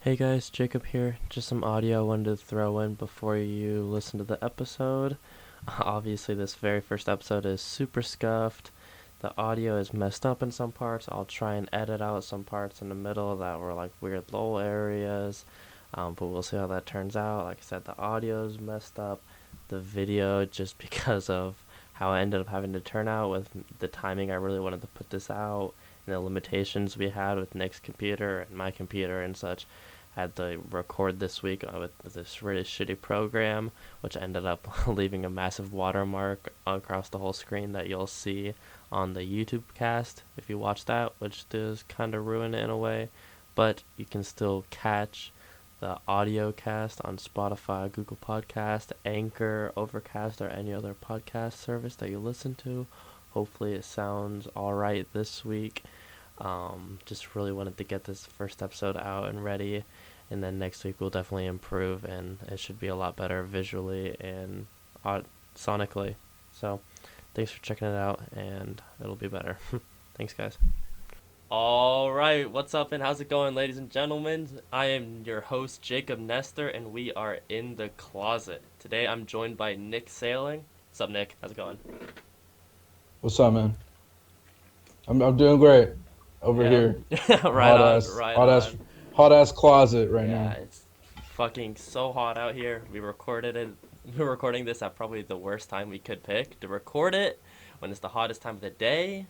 Hey guys, Jacob here. Just some audio I wanted to throw in before you listen to the episode. Obviously, this very first episode is super scuffed. The audio is messed up in some parts. I'll try and edit out some parts in the middle that were like weird lull areas. But we'll see how that turns out. Like I said, the audio is messed up. The video, just because of how I ended up having to turn out with the timing I really wanted to put this out and the limitations we had with Nick's computer and my computer and such, had to record this week with this really shitty program, which ended up leaving a massive watermark across the whole screen that you'll see on the YouTube cast if you watch that, which does kind of ruin it in a way. But you can still catch the audio cast on Spotify, Google Podcast, Anchor, Overcast, or any other podcast service that you listen to. Hopefully it sounds alright this week. Just really wanted to get this first episode out and ready, and then next week we'll definitely improve, and it should be a lot better visually and sonically. So, thanks for checking it out, and it'll be better. Thanks, guys. All right, what's up, and how's it going, ladies and gentlemen? I am your host, Jacob Nestor, and we are in the closet. Today I'm joined by Nick Sailing. What's up, Nick? How's it going? What's up, man? I'm doing great over here. Right Hot on, ass, right hot ass, on. hot ass closet right Yeah, now. it's fucking so hot out here. We recorded it. We're recording this at probably the worst time we could pick to record it, when it's the hottest time of the day.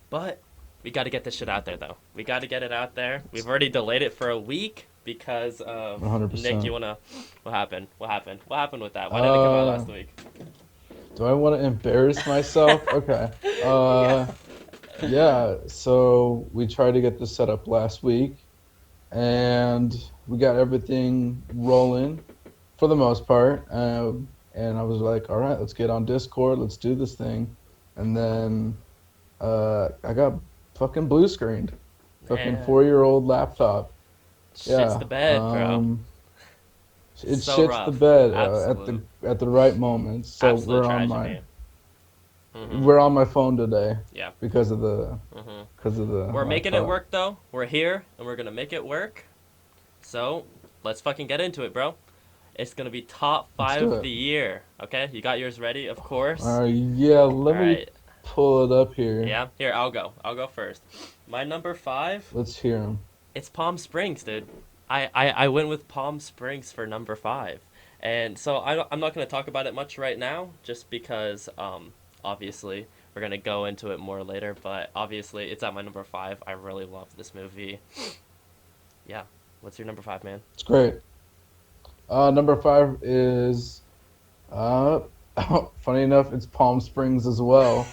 But we got to get this shit out there, though. We got to get it out there. We've already delayed it for a week because of Nick. 100%. You wanna? What happened? What happened? What happened with that? Why didn't it come out last week? Do I want to embarrass myself? Okay. Yeah. Yeah. So we tried to get this set up last week, and we got everything rolling for the most part. And I was like, all right, let's get on Discord. Let's do this thing. And then I got fucking blue screened. Fucking Man, 4-year-old laptop. shit's Yeah. the bed, bro. It So shits the rough. bed at the Absolute, at the right moment. So absolute tragedy. Mhm. we're on my phone today Yeah. because of the Mhm. We're making it laptop. work though. We're here and we're gonna make it work. So let's fucking get into it, bro. It's gonna be top Let's five do of it. the year. Okay, you got yours ready, of course. Yeah, All let me right. pull it up here. Yeah. Here, I'll go. I'll go first. My number five. Let's hear him. It's Palm Springs, dude. I went with Palm Springs for number five, and so I'm not gonna talk about it much right now, just because obviously we're gonna go into it more later. But obviously it's at my number five. I really love this movie. Yeah. What's your number five, man? It's great. Number 5 is uh funny enough, it's Palm Springs as well.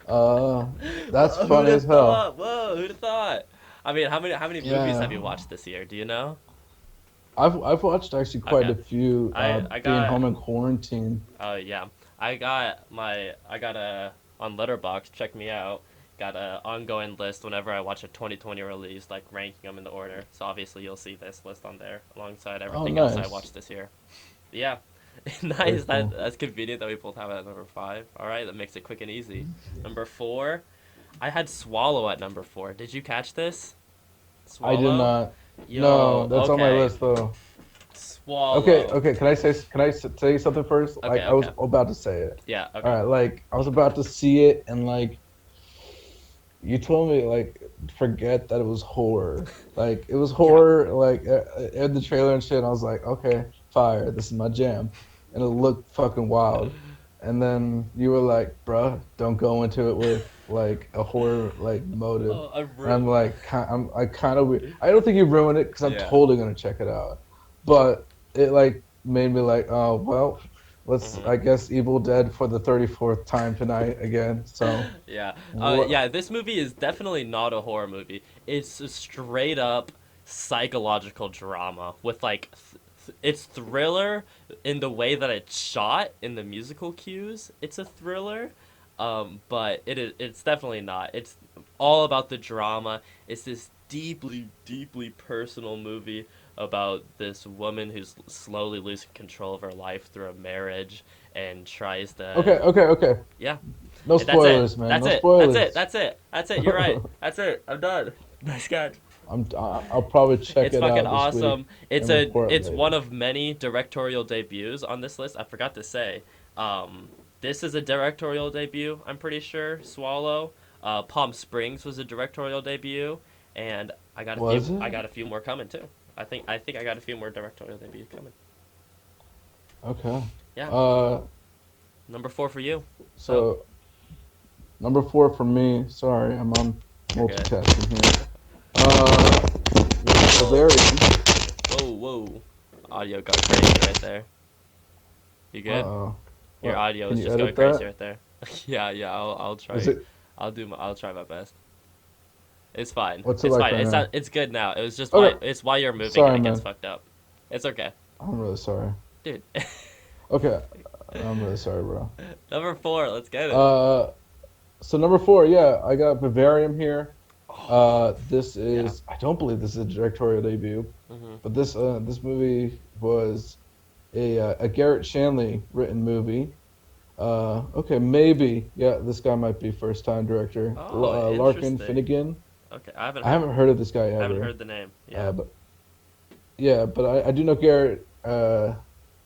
Uh, that's Who'd funny as have hell. thought? Whoa, who'd have thought? I mean, how many movies have Yeah. you watched this year? Do you know? I've watched actually quite Okay. a few I being got. home in quarantine. Oh yeah. I got a on Letterboxd. Check me out. Got a ongoing list whenever I watch a 2020 release, like ranking them in the order. So obviously you'll see this list on there alongside Oh, everything else I nice. watched this year. But yeah. Very Nice. cool. That's convenient that we both have it at number five. All right, that makes it quick and easy. Number four, I had Swallow at number four. Did you catch this? I did Swallow? not. No, Yo, that's on my okay. list though. Okay, Swallow. okay. Can I say something first? Like Okay, I was okay. about to say it. Yeah, All okay. right, like I was about to see it, and like you told me, like forget that it was horror. Like it was Yeah. horror. Like in the trailer and shit. And I was like, okay, fire. This is my jam, and it looked fucking wild. And then you were like, bruh, don't go into it with like a horror like motive. Oh, I And I'm ruined. like, I kind of, I don't think you ruined it because I'm Yeah. totally gonna check it out. But it like made me like, oh well, let's Mhm. I guess Evil Dead for the 34th time tonight again. So Yeah. what? Yeah, this movie is definitely not a horror movie. It's a straight up psychological drama with like it's thriller in the way that it's shot in the musical cues. It's a thriller. But it's definitely not. It's all about the drama. It's this deeply deeply personal movie about this woman who's slowly losing control of her life through a marriage and tries to. Okay. Yeah. No That's it. spoilers, man. That's No it. That's it. spoilers. That's it. That's it. You're right. That's it. I'm done. Nice catch. I'll probably check It's it fucking out this week awesome. It's and a report it's one later. of many directorial debuts on this list. I forgot to say. This is a directorial debut. I'm pretty sure. Swallow. Palm Springs was a directorial debut, and Was I it? got a few more coming too. I think I got a few more directorial debuts coming. Okay. Yeah. Uh, Number four for you. So so number four for me. Sorry, I'm on you're good. multitasking here. Uh, we got Whoa. Bavarian. Whoa. Audio got crazy right there. You Uh good? oh. Your What? audio Can is you just going edit crazy that? right there. Yeah. I'll Is try. it? I'll try my best. It's fine. What's it It's like fine. right now? It's good now. It was just Okay. while you're moving and Sorry, it gets man. fucked up. It's okay, I'm really sorry. dude. Okay. I'm really sorry, bro. Number four. Let's get it. Uh, so number four, yeah, I got Bavarium here. This Yeah. is I don't believe this is a directorial debut, Mhm. but this movie was a Garrett Shanley written movie. Okay, maybe yeah, this guy might be first time director. Oh, Larkin interesting. Finnegan. Okay, I haven't heard of this guy I haven't ever. heard the name. Yeah. But yeah, but I do know Garrett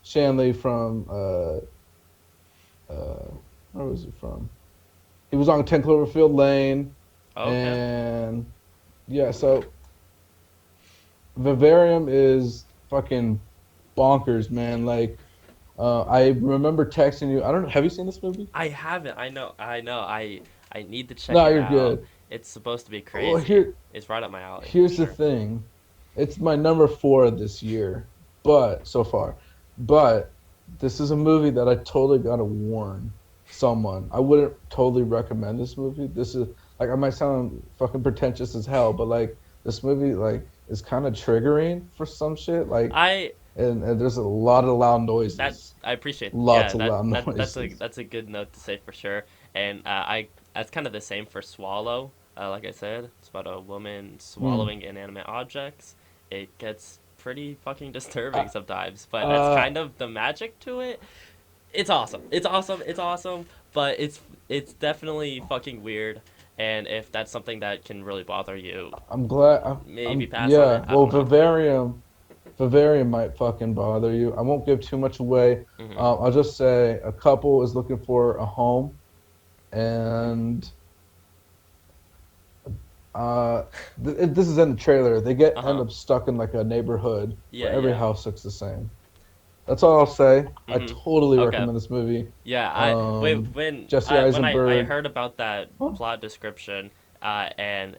Shanley from where was he from? He was on 10 Cloverfield Lane, Okay. and yeah, so Vivarium is fucking bonkers, man. Like, I remember texting you. I don't know. Have you seen this movie? I haven't. I know. I need to check No, it you're out. good. It's supposed to be Well, crazy. It's right up my alley for here's the sure. thing. It's my number four this year, but so far, but this is a movie that I totally gotta warn someone. I wouldn't totally recommend this movie. This is like I might sound fucking pretentious as hell, but like this movie like is kind of triggering for some shit. Like, I and there's a lot of loud that noises, I appreciate. lots Yeah, of loud noises. that's a good note to say for sure. And I that's kind of the same for Swallow. Like I said, it's about a woman Hmm. swallowing inanimate objects. It gets pretty fucking disturbing I, sometimes, but that's uh, kind of the magic to it. It's awesome. It's awesome. It's awesome. But it's definitely fucking weird. And if that's something that can really bother you, I'm glad. maybe pass on it. Yeah. I Well, don't know. Vivarium might fucking bother you. I won't give too much away. Hmm. I'll just say a couple is looking for a home, and uh, this is in the trailer. They Uh get end huh. up stuck in like a neighborhood where Yeah. every Yeah. house looks the same. That's all I'll say. I Hmm. totally Okay. recommend this movie. Yeah, I wait Jesse when I Eisenberg. heard about that Huh? plot description, and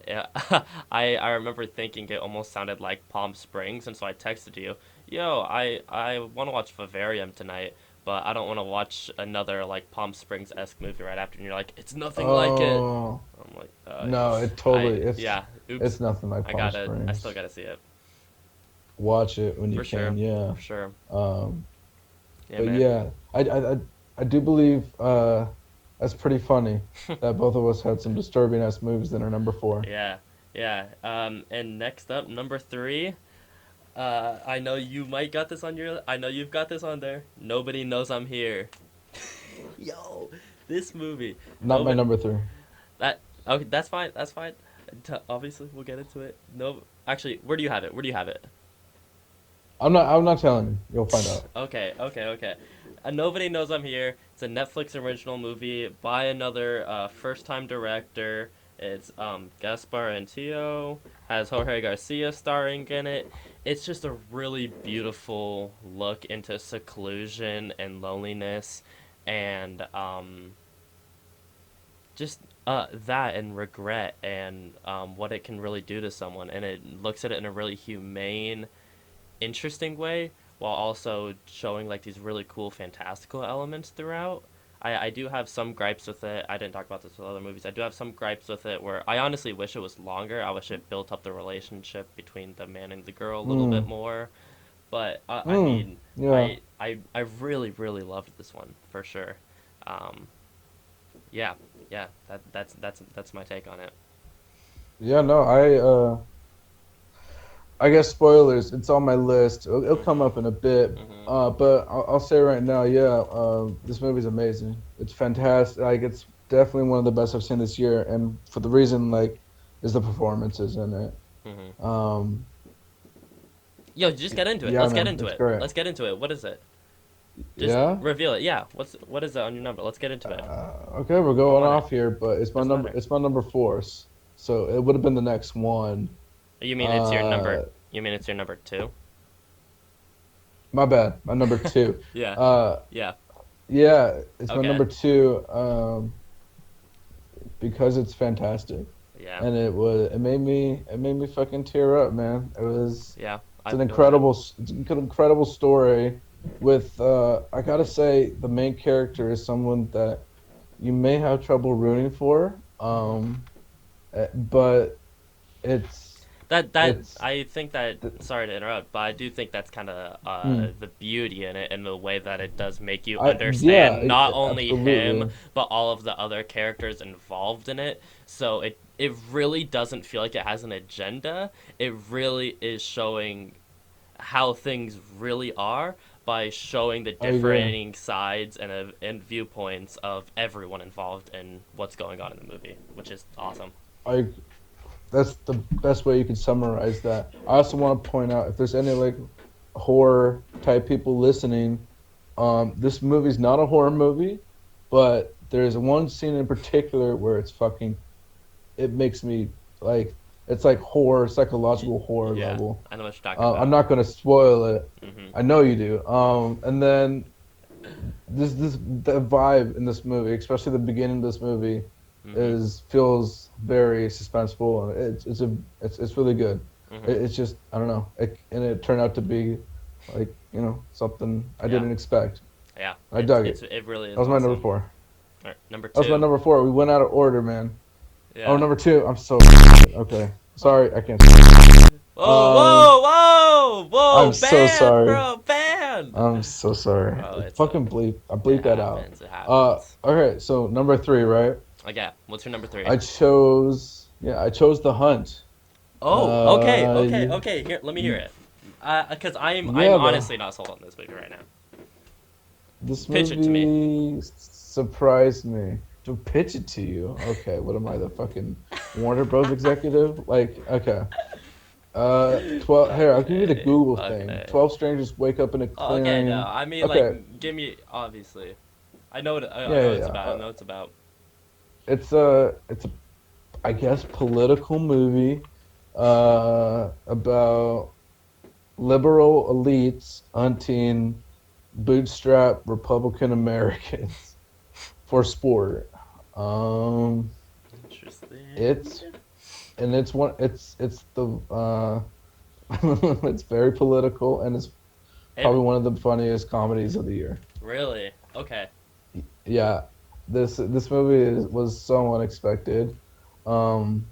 I remember thinking it almost sounded like Palm Springs, and so I texted you, "Yo, I want to watch Vivarium tonight, but I don't want to watch another like Palm Springs esque movie right after." And you're like, "It's nothing like it." Oh I'm like, no, it totally yeah, it's oops, nothing like Palm I still Springs. gotta see it Watch it when you for sure, can. Yeah. for sure. Um, Yeah, But man. yeah, I do believe that's pretty funny that both of us had some disturbing ass movies in our number four. Yeah, yeah. And next up, number three. I know you might got this on your. I know you've got this on there. Nobody knows I'm here. Yo, this movie. Not my Nobody. number three. That. Okay, that's fine. That's fine. Obviously, we'll get into it. No, actually, where do you have it? Where do you have it? I'm not telling you. You'll find out. Okay. Nobody knows I'm here. It's a Netflix original movie by another first-time director. It's Gaspar Antio. Has Jorge Garcia starring in it. It's just a really beautiful look into seclusion and loneliness, and just that and regret and what it can really do to someone. And it looks at it in a really humane, interesting way while also showing like these really cool fantastical elements throughout. I do have some gripes with it. I didn't talk about this with other movies. I do have some gripes with it where I honestly wish it was longer. I wish it built up the relationship between the man and the girl a little bit Mm, more. But I mm, mean, yeah, I really loved this one for sure. Um, yeah, yeah. That's my take on it. yeah. No, I guess spoilers. It's on my list. It'll come Mhm. up in a bit. Mhm. But I'll say right now, yeah, this movie's amazing. It's fantastic. Like it's definitely one of the best I've seen this year, and for the reason like is the performances in it. Mm-hmm. Um, Yo, just get into it. yeah, Let's get man, into it's it. great. Let's get into it. What is it? Just Yeah. reveal it. Yeah. What is it on your number? Let's get into it. Okay, we're I going want it. off here, but it's my Doesn't number. matter. It's my number four. So it would have been the next one. You mean it's your number? Uh, You mean it's your number two? my bad. My number two. Yeah. Uh, Yeah. yeah, it's my Okay. number two. Because it's fantastic, Yeah. and it made me fucking tear up, man. Yeah. It's I an feel that. incredible story. With I gotta say, the main character is someone that you may have trouble rooting for. But it's That it's I think that, sorry to interrupt, but I do think that's kind of mm, the beauty in it, and the way that it does make you yeah, understand not only him absolutely. but all of the other characters involved in it. So it really doesn't feel like it has an agenda. It really is showing how things really are by showing the I agree. differing sides and viewpoints of everyone involved in what's going on in the movie, which is awesome. I That's the best way you could summarize that. I also want to point out, if there's any like horror type people listening, this movie's not a horror movie, but there's one scene in particular where it makes me like, it's like horror, psychological horror Yeah, level. I know what you're talking I'm about. not gonna spoil it. Mm-hmm. I know you do. And then the vibe in this movie, especially the beginning of this movie, Mm-hmm. is feels very suspenseful, and it's really good. Mm-hmm. It's just, I don't know, and it turned out to be like, something I Yeah, didn't expect. yeah. I dug it. It really That is was my number awesome. four. All right, number That was my two. number four. We went out of order, man. Oh, Yeah. number two. I'm so okay. Oh. Sorry, I can't. Whoa, Um, whoa, whoa, whoa! I'm so Ban, sorry. bro, ban. I'm so sorry. Bro, it's Fucking bleep. I it bleeped that out. happens. It happens. Okay. So number three, right? Okay, what's your number three? I chose The Hunt. Oh, okay, okay, You, okay. Here, let me hear you, it. Because I'm yeah, honestly not sold on this movie right now. this Pitch it to me. movie surprised me. To pitch it to you, okay. What am I, the fucking Warner Bros. Executive? Like, okay. 12. Here, I'll give you the Okay, Google thing. okay, 12 strangers wake up in a okay. No, clearing. I mean Okay, like, give me obviously. I know what I yeah, know yeah, what it's yeah. about. I know what it's about. It's a, I guess, political movie, about liberal elites hunting bootstrap Republican Americans for sport. Um, Interesting. it's and it's one. It's the it's very political, and it's It probably one of the funniest comedies of the year. really okay. Yeah, this movie was so unexpected. Um,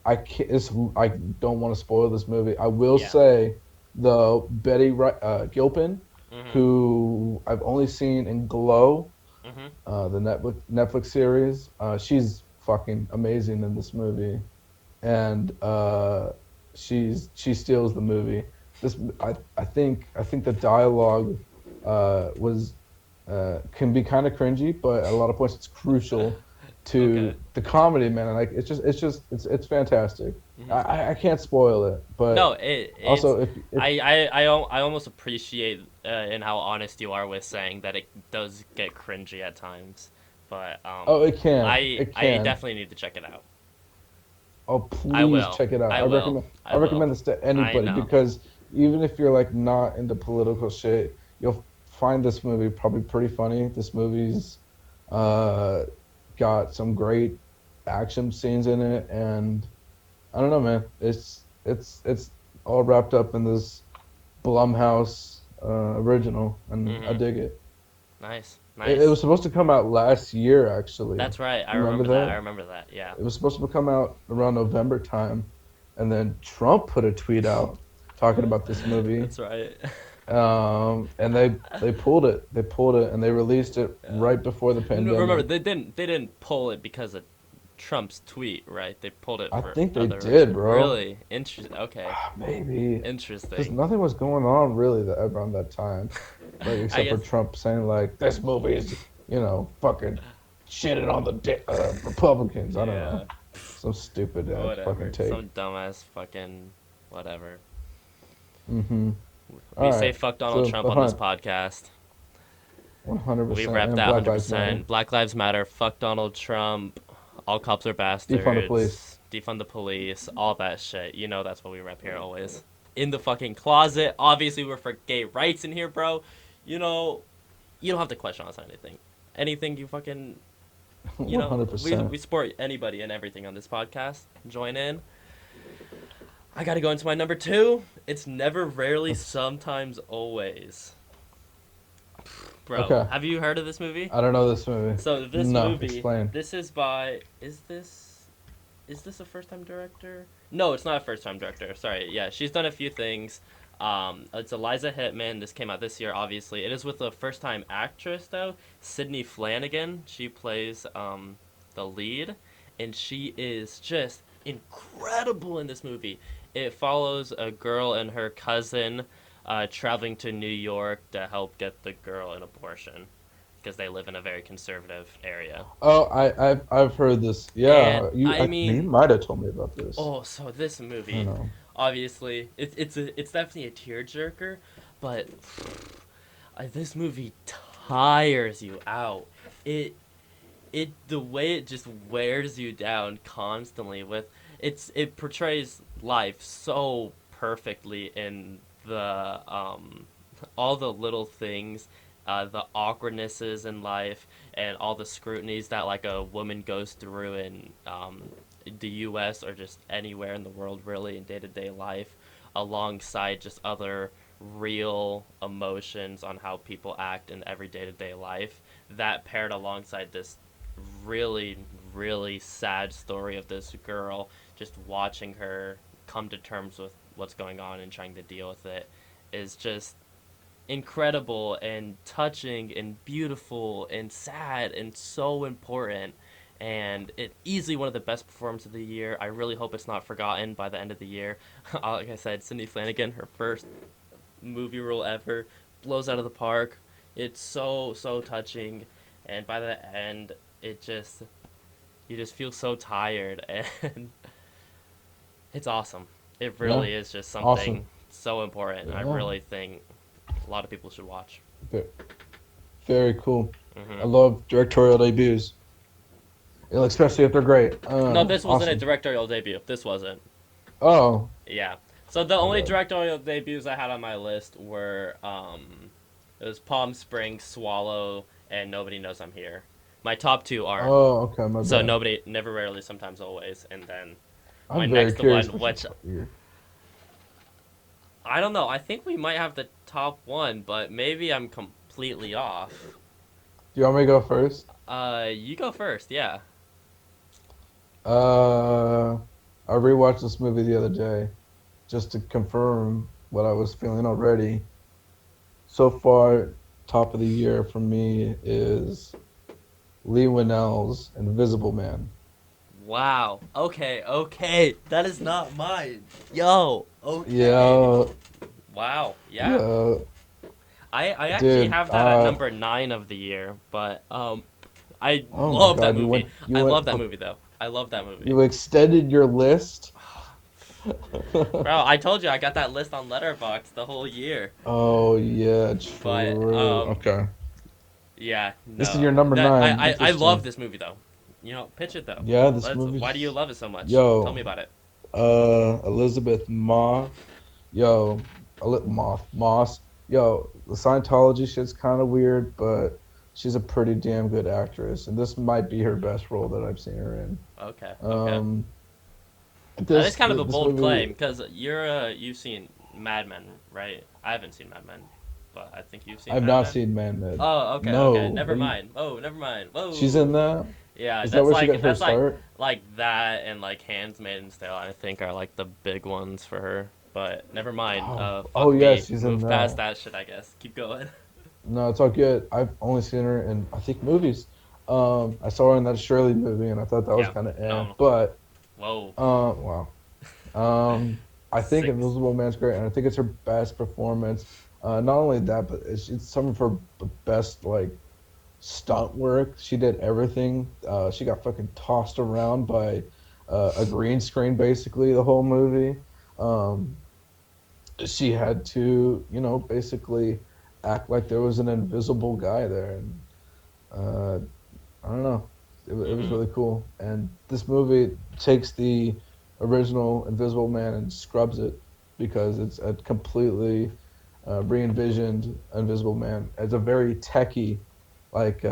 I don't want to spoil this movie. I will Yeah. say, though, Gilpin, Mhm. who I've only seen in Glow, Mhm. the Netflix series. She's fucking amazing in this movie, and she steals the movie. I think the dialogue was can be kind of cringy, but at a lot of points it's crucial Okay. to the comedy, man. And like, it's fantastic. I, Mhm. I I can't spoil it, No, but it's also if I almost appreciate in how honest you are with saying that it does get cringy at times, but oh, it I can. definitely need to check it out. Oh, I please will. check it out. I I will. recommend I I will. recommend this to I anybody, know. because even if you're like not into political shit, you'll find this movie probably pretty funny. This movie's uh got some great action scenes in it, and I don't know, man. It's all wrapped up in this Blumhouse original, and I Mhm. dig it. Nice. It Nice. was supposed to come out last year, actually. That's right. I You remember remember that. I that? remember that. Yeah. It was supposed to come out around November time, and then Trump put a tweet out talking about this movie. That's right. And they pulled it. They pulled it, and they released it Yeah. right before the No, remember, pandemic. they didn't pull it because of Trump's tweet, right? They pulled it I for think they other did, reasons. bro. Really interesting. Okay, Maybe because interesting. nothing was going on really around that time, like I except for guess. Trump saying like this movie is, fucking shitting on the Republicans. I don't Yeah. know. Some stupid ass fucking Whatever. take. Some dumbass fucking whatever. Mm-hmm. All We say right. fuck Donald So Trump the on this hunt, podcast. We 100%, rep and that Black Lives Matter. 100%. Black Lives Matter. Fuck Donald Trump. All cops are Defund the police. bastards. Defund the police. All that shit. You know that's what we rep here always. In the fucking closet. Obviously, we're for gay rights in here, bro. You know, you don't have to question us on anything. Anything you fucking, we 100%. support anybody and everything on this podcast. Join in. I gotta go into my number two. It's never, rarely, Let's. sometimes, always. Bro, Okay. have you heard of this movie? I don't know this movie. So this No, movie, explain. this is by, is this a first time director? No, it's not a first time director. Sorry. Yeah, she's done a few things. It's Eliza Hittman. This came out this year, obviously. It is with a first time actress though, Sydney Flanagan. She plays the lead, and she is just incredible in this movie. It follows a girl and her cousin traveling to New York to help get the girl an abortion because they live in a very conservative area. Oh, I've heard this. And Yeah, I you mean, might have told me about this. oh, so this I don't movie, know. obviously, it's definitely a tearjerker, but this movie tires you out. It the way it just wears you down constantly with it portrays life so perfectly in the all the little things, the awkwardnesses in life, and all the scrutinies that like a woman goes through in the U.S. or just anywhere in the world, really, in day to day life, alongside just other real emotions on how people act in every day to day life. That paired alongside this really, really sad story of this girl, just watching her come to terms with what's going on and trying to deal with it, is just incredible and touching and beautiful and sad and so important. And it easily one of the best performances of the year. I really hope it's not forgotten by the end of the year. Like I said, Cindy Flanagan, her first movie role ever, blows out of the park. It's so touching, and by the end, it just you just feel so tired, and it's awesome. It Yeah, really is just awesome. something so important. I Yeah, really think a lot of people should watch. ve- very cool. I Hmm. love directorial debuts, especially if they're great. No, this wasn't a Awesome. directorial debut. This wasn't. Oh, Yeah. So the my only bad. directorial debuts I had on my list were it was Palm Springs, Swallow, and Nobody Knows I'm Here. My top two aren't. Oh, okay, my So bad. nobody, never, rarely, sometimes, always, and then my I'm very next curious one, what your which top year. I don't know. I think we might have the top one, but maybe I'm completely off. Do you want me to go first? You go first. Yeah. Uh, I rewatched this movie the other day just to confirm what I was feeling already. So far, top of the year for me is Lee Winnell's Invisible Man. Wow. Okay. Okay. That is not mine. Yo. Okay. Yeah, Wow. Yeah. yeah, I actually dude. have that at number 9 of the year, but I Oh my love that God, movie. you I went, love that movie though. I love that movie. you extended your list. Bro, I told you I got that list on Letterboxd the whole year. Oh yeah, But true. Okay, yeah, this is no. your number That nine. I love Interesting. this movie though. Pitch it though. Yeah, this Let's Why do you movie's love it so much? Tell me yo. about it. Elizabeth yo, Moss. Yo, the Scientology shit's kind of weird, but she's a pretty damn good actress, and this might be her best role that I've seen her in. Okay, okay. Um, That is kind of a this bold movie, claim because you've seen Mad Men, right? I haven't seen Mad Men, but I think you've seen I've Mad not Men. seen Man Med. Oh, okay, okay. No, Never what do you? mind. Oh, never mind. She's Whoa. in that. Yeah, Is that where she got her that's start? like that and like Handmaid's Tale. I think are like the big ones for her. But never mind. Oh Fuck yeah, me. she's in Move past that. that shit. I guess. Keep going. No, it's all good. I've only seen her in I think movies. I saw her in that Shirley movie, and I thought that was Yeah. kind of Phenomenal. but Whoa. wow. I think Six. Invisible Man's great, and I think it's her best performance. Not only that, but it's some of her best like stunt work. She did everything. She got fucking tossed around by a green screen basically the whole movie. Um, she had to, basically act like there was an invisible guy there, and uh, I don't know. It was Mm-hmm. really cool. And this movie takes the original Invisible Man and scrubs it because it's a completely re-envisioned Invisible Man. It's a very techie, like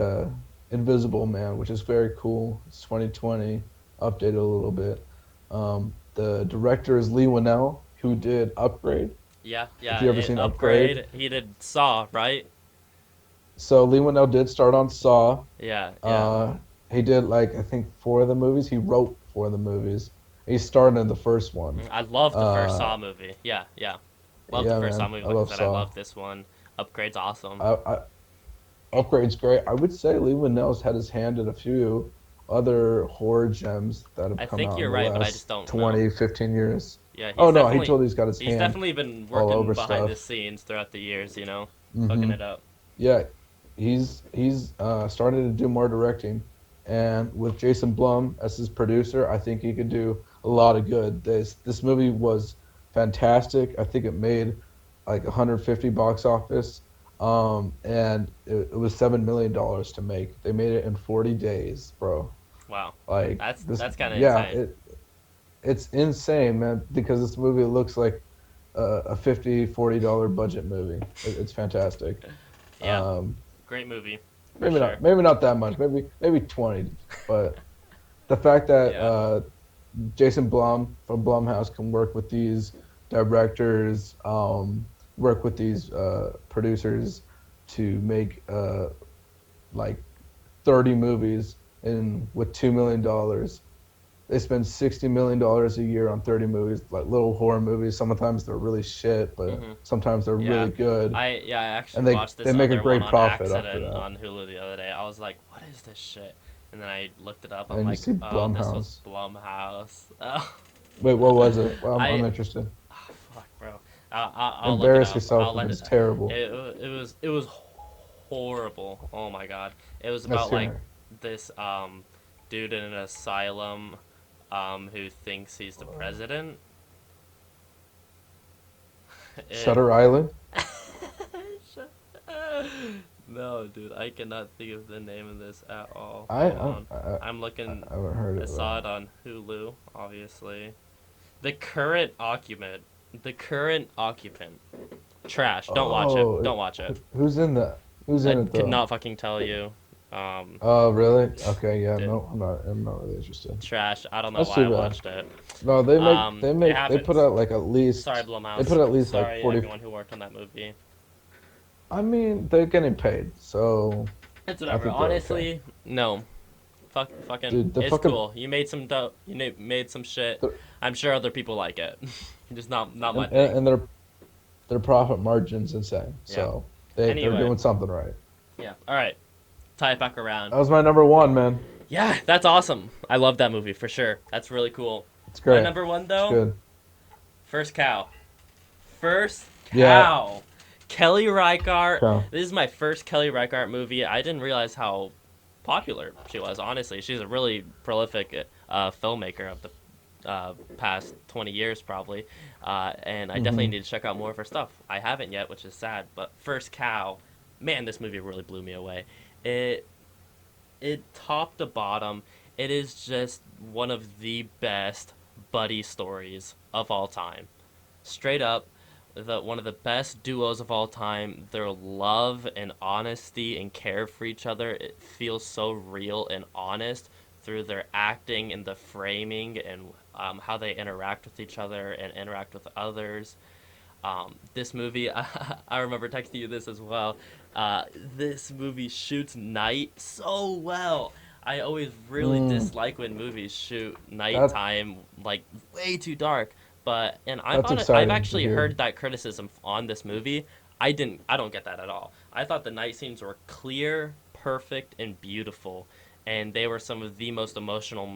Invisible Man, which is very cool. It's 2020, updated a little bit. The director is Lee Winnell, who did Upgrade. Yeah, If yeah. you ever seen Upgrade, Upgrade. He did Saw, right? so Lee Winnell did start on Saw. Yeah, yeah. Uh, he did like I think four of the movies. He wrote four of the movies. He starred in the first one. I love the first Uh, Saw movie. Yeah, yeah. Love the yeah, first Saw man, movie. I Like I love said, I Saw. love this one. Upgrade's awesome. I Upgrade's great. I would say Lee Winnell's had his hand in a few other horror gems that have I come think out in you're the right, but I just last don't know. 20, 15 years. Yeah, Oh no, he totally has got his he's hand definitely been all working over behind the stuff. scenes throughout the years. Cooking Hmm. it up. Yeah, he's started to do more directing, and with Jason Blum as his producer, I think he could do a lot of good. This movie was fantastic. I think it made like 150 box office, and it was $7 million to make. They made it in 40 days, bro. Wow, Like that's this, that's kind of yeah, insane. it's insane, man. Because this movie looks like a $50-$40 budget movie. It's fantastic. Yeah, Um, great movie for Maybe sure. not. Maybe not that much. Maybe 20. But the fact that Yeah. Jason Blum from Blumhouse can work with these directors, work with these producers to make like 30 movies in with $2 million. They spend $60 million a year on 30 movies, like little horror movies. Sometimes they're really shit, but Mhm. sometimes they're Yeah. really good, I and actually they watched they this make a other one great on profit after accident that. on Hulu the other day. I was like, what is this shit? And then I looked it up. I'm And you like, see oh, this was Blumhouse. Blumhouse. Oh. Wait, what was it? Well, I'm I interested. oh, fuck, bro. I'll look it Embarrass up. yourself I'll if let it's it. terrible. It was horrible. Oh my god. It was Let's about like hear this dude in an asylum who thinks he's the it. president. It Shutter Island. no, dude, I cannot think of the name of this at all. I Hold I, on. I, I'm looking. I haven't heard I of saw that. it on Hulu, obviously. The current occupant. The current occupant. Trash. Don't watch it. Oh, Don't watch it. who's in that? Who's I in it could though? not fucking tell you. Um, Oh, really? Okay, yeah. dude, No, I'm not really interested. trash. I don't know That's why too I bad. watched it. No, It they put happens. out like at Sorry, least they Blumhouse. put at least like Sorry, 40. everyone who worked on that movie. I mean, they're getting paid, so It's I whatever. think they're okay. Honestly, no. Fucking, Dude, the it's fucking cool. You made some dope. Made some shit. the, I'm sure other people like it. Just not my and, thing. and their profit margin's insane. Yeah. So they're Anyway, doing something right. yeah. All right. Tie it back around. That was my number one, man. Yeah, that's awesome. I love that movie for sure. That's really cool. It's My great. number one It's though, good. First Cow. First Yeah. Cow. Kelly Reichardt. Okay. This is my first Kelly Reichardt movie. I didn't realize how popular she was. Honestly, she's a really prolific filmmaker of the past 20 years probably, and I definitely Hmm. need to check out more of her stuff. I haven't yet, which is sad. But First Cow, man, this movie really blew me away. It it top to bottom, it is just one of the best buddy stories of all time. Straight up, the one of the best duos of all time. Their love and honesty and care for each other, it feels so real and honest through their acting and the framing and how they interact with each other and interact with others. This movie, I remember texting you this as well. This movie shoots night so well. I always really Mm, dislike when movies shoot that nighttime like way too dark. But and that's I've exciting to actually hear. heard that criticism on this movie. I don't get that at all. I thought the night scenes were clear, perfect, and beautiful, and they were some of the most emotional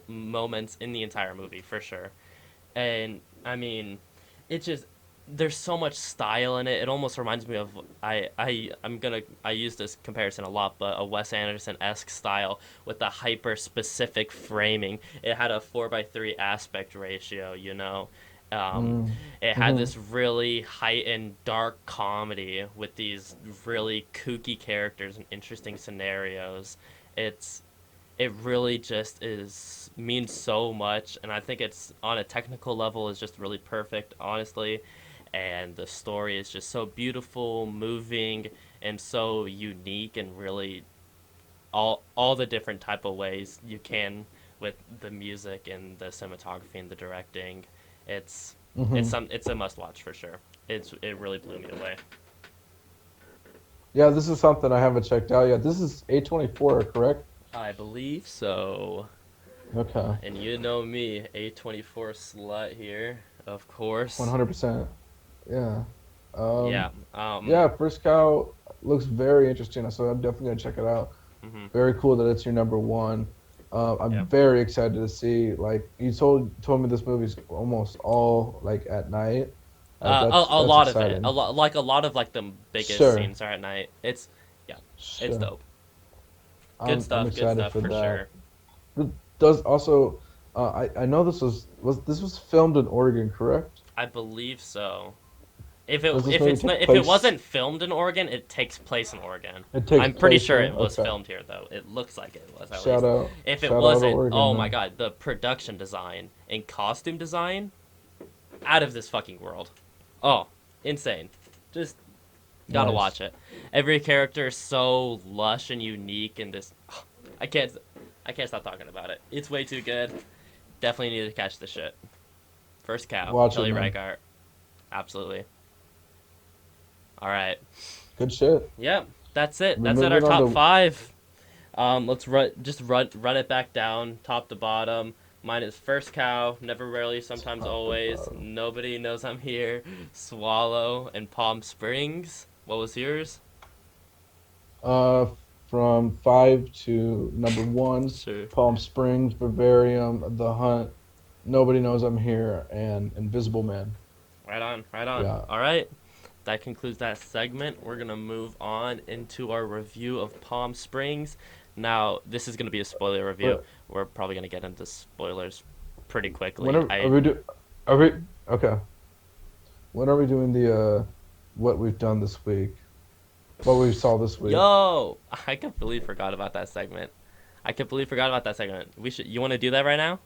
moments in the entire movie for sure. And I mean, it just there's so much style in it. It almost reminds me of I use this comparison a lot, but a Wes Anderson esque style with the hyper specific framing. It had a 4:3 aspect ratio, you know. Um, Mm. it had Mm-hmm. this really heightened dark comedy with these really kooky characters and interesting scenarios. It's it really just is means so much, and I think it's on a technical level is just really perfect, honestly. And the story is just so beautiful, moving, and so unique, and really all the different type of ways you can with the music and the cinematography and the directing. It's Mm-hmm. it's a must watch for sure. It really blew me away. Yeah, this is something I haven't checked out yet. This is A24, correct? I believe so. Okay. And you know me, A24 slut here, of course. 100%. Yeah. Um, Yeah. yeah, First Cow looks very interesting, so I'm definitely gonna check it out. Mhm. Very cool that it's your number one. I'm Yeah. very excited to see. Like you told me this movie's almost all like at night. A That's lot of it, exciting. a lot of like the biggest Sure, scenes are at night. Yeah, it's sure. dope. Good I'm good excited stuff for for that. sure. It does also. I know this was filmed in Oregon, correct? I believe so. Does this movie take If it place? wasn't filmed in Oregon, it takes place in Oregon. It takes I'm pretty place sure here. it was Okay. filmed here though. It looks like it was at least. If it Shout out to wasn't, Oregon, oh my man. god, the production design and costume design out of this fucking world. Oh, insane. Just gotta Nice. watch it. Every character is so lush and unique, and this I can't I can't stop talking about it. It's way too good. Definitely need to catch the shit. First cow, Watch it, Kelly man. Reichardt. Absolutely. All right. Good shit. Yep. That's it. We're That's at our moving on top to five. Let's run it back down, top to bottom. Mine is First Cow, Never Rarely, Sometimes top to Always, bottom. Nobody Knows I'm Here, Swallow, and Palm Springs. What was yours? Uh, from five to number one, Sure. Palm Springs, Vivarium, The Hunt, Nobody Knows I'm Here, and Invisible Man. Right on, right on. Yeah. All right. That concludes that segment. We're going to move on into our review of Palm Springs. Now, this is going to be a spoiler review. But We're probably going to get into spoilers pretty when quickly. are we do? Are we okay? When are we doing the what we've done this week? What we saw this week? Yo, I completely forgot about that segment. I completely forgot about that segment. We should. You want to do that right now?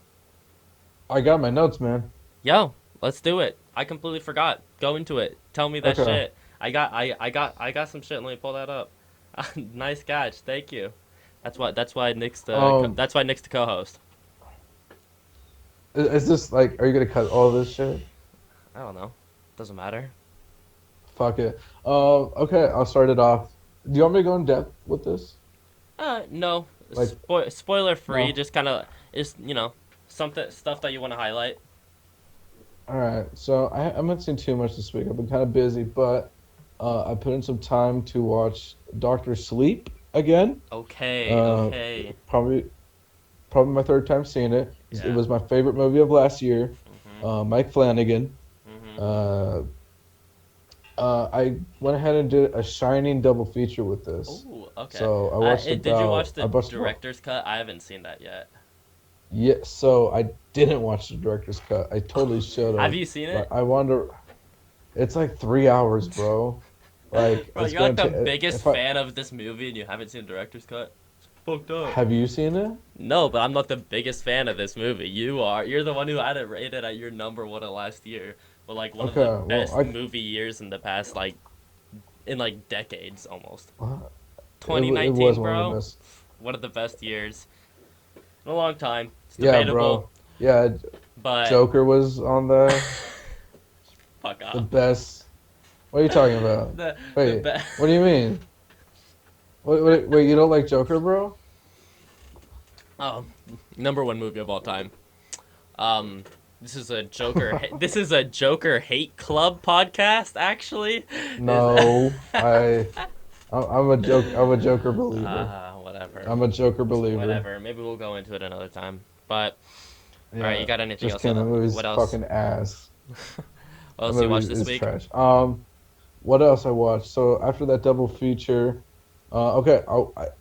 I got my notes, man. Yo, let's do it. I completely forgot. Go into it. Tell me that Okay. shit. I got some shit. Let me pull that up. Nice catch. Thank you. Um, That's why Nick's the co-host. is this like? Are you gonna cut all this shit? I don't know. Doesn't matter. Fuck it. Okay, I'll start it off. Do you want me to go in depth with this? No. Like, Spoiler free. no. Just kind of is something stuff that you want to highlight. All right. So I haven't seen too much this week. I've been kind of busy, but I put in some time to watch Doctor Sleep again. Okay. Uh, Okay. probably probably my third time seeing it. It Yeah. was my favorite movie of last year. Mhm. Mike Flanagan. Mhm. Uh, I went ahead and did a Shining double feature with this. Oh. Okay. So I watched Did you watch I the watched about director's cut? I haven't seen that yet. yeah. So I didn't watch the director's cut. I totally should Have have. you seen But it? I wonder. It's like 3 hours, bro. Like Bro, it's you're like gonna the take. biggest If I fan of this movie and you haven't seen the director's cut. It's fucked up. have you seen it? No, but I'm not the biggest fan of this movie. You are. You're the one who had it rated at your number one of last year. But like one of the Okay. Well, best movie years in the past in like decades almost. it was 2019, one of the bro. best. One of the best years in a long time. It's Yeah, debatable, bro. Yeah, but Joker was on there. fuck The off. best. What are you talking about? The Wait, best. what do you mean? Wait, you don't like Joker, bro? Oh, number one movie of all time. Um, this is a Joker. This is a Joker hate club podcast. Actually, is No, I'm a Joker believer. whatever, I'm a Joker believer. whatever. Maybe we'll go into it another time. But all right, you Yeah, got anything just else? kidding. The movie's What else? fucking ass. What That else you watched movie this is week? trash. What else I watched? So after that double feature, okay,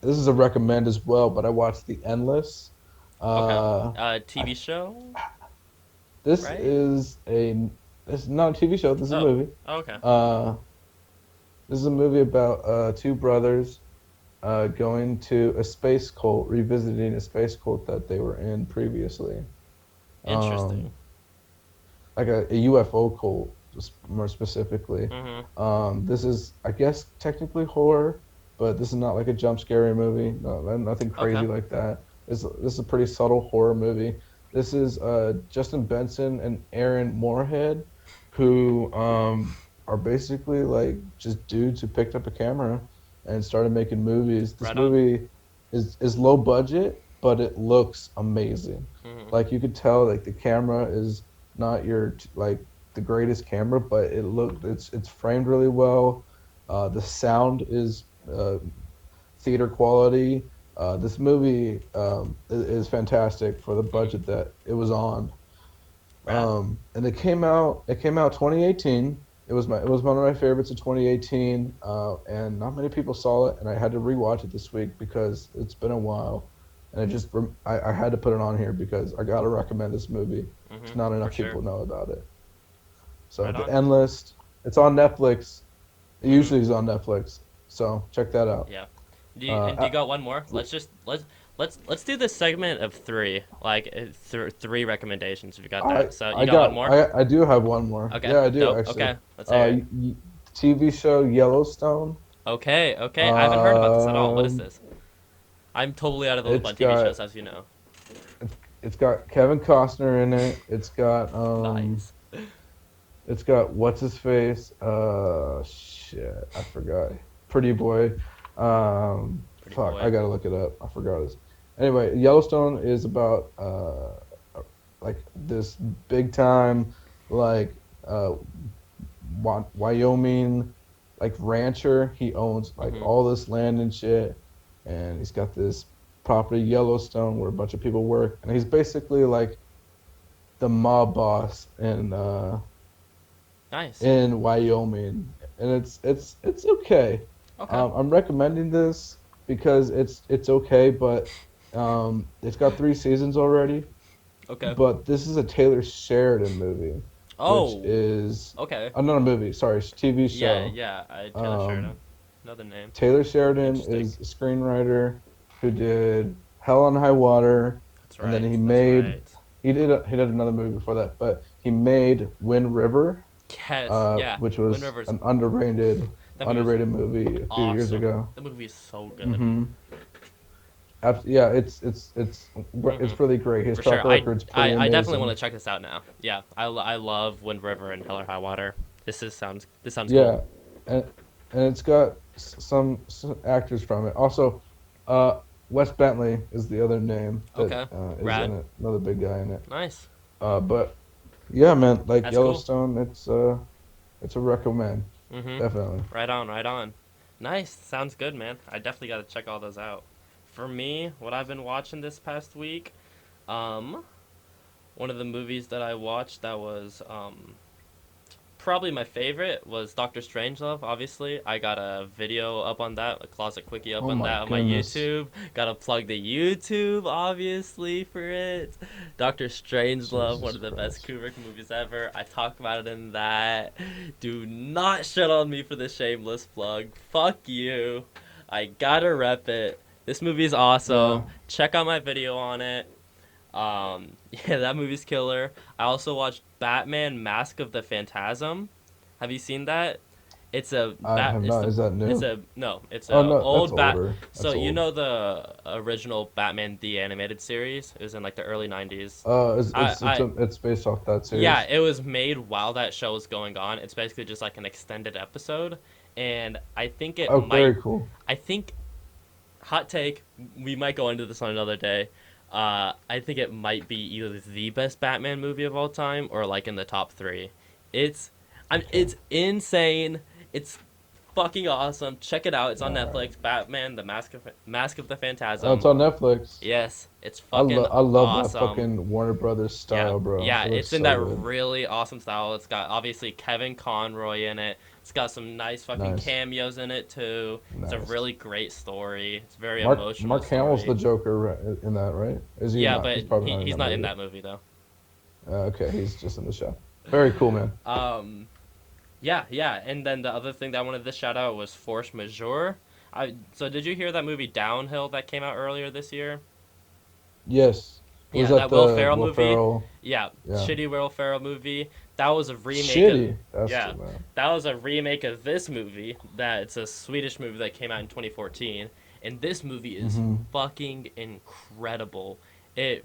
this is a recommend as well, but I watched The Endless. Okay. Uh, I TV show, this right? is a this is not a TV show. This is a Oh. movie. Okay. Uh, this is a movie about two brothers going to a space cult, revisiting a space cult that they were in previously. Interesting. Um, like a UFO cult, more specifically. Mhm. This is, I guess, technically horror, but this is not like a jump scary movie. No, nothing Okay. crazy like that. This is a pretty subtle horror movie. This is Justin Benson and Aaron Moorhead, who are basically like just dudes who picked up a camera and started making movies. This Right on. movie is low budget, but it looks amazing. Mhm. Like you could tell, like the camera is not like the greatest camera, but it's framed really well. The sound is theater quality. This movie is fantastic for the Mhm. budget that it was on. Rad. And it came out 2018. It was one of my favorites of 2018. And not many people saw it, and I had to rewatch it this week because it's been a while. And I had to put it on here because I gotta recommend this movie. It's Mhm. not For enough sure. people know about it. So Right The on. Endless, it's on Netflix. It Mhm. usually is on Netflix. So check that out. Yeah. Uh, Do you uh, got one more? Let's do this segment of three, like three recommendations if you got I that. So you I got one got more? I do have one more. Okay. Yeah, I do Dope. actually. Okay. Let's hear it. TV show Yellowstone. Okay. Okay. I haven't heard about this at all. What is Um, this? I'm totally out of the loop it's on TV got shows, as you know. it's got Kevin Costner in it. Nice. It's got what's his face? Shit, I forgot. Pretty boy. Pretty Fuck, I boy. gotta look it up. I forgot his. Anyway, Yellowstone is about like this big time like uh Wyoming like rancher. He owns like Mhm. all this land and shit, and he's got this property Yellowstone where a bunch of people work, and he's basically like the mob boss Nice. in Wyoming, and it's okay. Okay. I'm recommending this because it's okay, but it's got 3 seasons already. Okay. But this is a Taylor Sheridan movie, which Oh. is Okay. not a movie. Sorry, it's a TV Yeah. show. Yeah. Taylor Um, Sheridan. Another name. Taylor Sheridan Interesting. is a screenwriter who did Hell on High Water, That's and then right. That's right. he did another movie before that, but he made Wind River, Yes. Yeah. which Wind was River's an underrated that movie was movie a few years awesome. ago. That movie is so good. hmm Yeah, Hmm. it's really great. His For track sure. I, record's I pretty I definitely want amazing. to check this out now. Yeah. I love Wind River and Hell or High Water. This sounds cool. Yeah, and it's got some actors from it. Also, Wes Bentley is the other name that Okay. is in Rad. it. Another big guy in it. Nice. But yeah, man, like That's cool. Yellowstone, it's a recommend, Mhm. definitely. Right on. Right on. Nice. Sounds good, man. I definitely got to check all those out. For me, what I've been watching this past week, um, one of the movies that I watched that was probably my favorite was Doctor Strangelove. Obviously, I got a video up on that, a closet quickie up Oh on my that on my goodness, YouTube. Gotta plug the YouTube, obviously, for it. Doctor Strangelove, one Jesus of the best Christ. Kubrick movies ever. I talk about it in that. Do not shit on me for the shameless plug. Fuck you. I gotta rep it. This movie's awesome. Yeah, Check out my video on it. Yeah, that movie's killer. I also watched Batman: Mask of the Phantasm. Have you seen that? It's a I bat. have It's not. the. Is that It's new? a no. It's Oh a no, that's old bat. older. So That's you old. know the original Batman the animated series. It was in like the early '90s. It's based off that Yeah, series. it was made while that show was going on. It's basically just like an extended episode, and I think it Oh, might. very cool. I think hot take. We might go into this on another day. I think it might be either the best Batman movie of all time or like in the top three. It's, Okay. it's insane. It's fucking awesome. Check it out. It's on All right. Netflix. Batman: The Mask of the Oh, it's Phantasm. on Netflix. Yes, it's fucking I love that awesome. fucking Warner Brothers Yeah, style, bro. yeah, It looks it's in so that good. really awesome style. It's got obviously Kevin Conroy in it. It's got some nice fucking Nice, cameos in it too. It's a nice. really great story. It's a very emotional Mark Hamill's the story. Joker in that, right? Is he Yeah, not? but He's probably not in he's that not in movie. that movie though. Okay, he's just in the show. Very cool, man. Um, yeah, yeah, and then the other thing that I wanted to shout out was Force Majeure. So did you hear that movie Downhill that came out earlier this year? Yes. Was Yeah, that that Will the Ferrell Will movie. Ferrell? Yeah, Yeah. shitty Will Ferrell movie. That was a remake of. Shitty. That's Yeah, the man. that was a remake of this movie. That it's a Swedish movie that came out in 2014, and this movie is Mm-hmm. fucking incredible. It.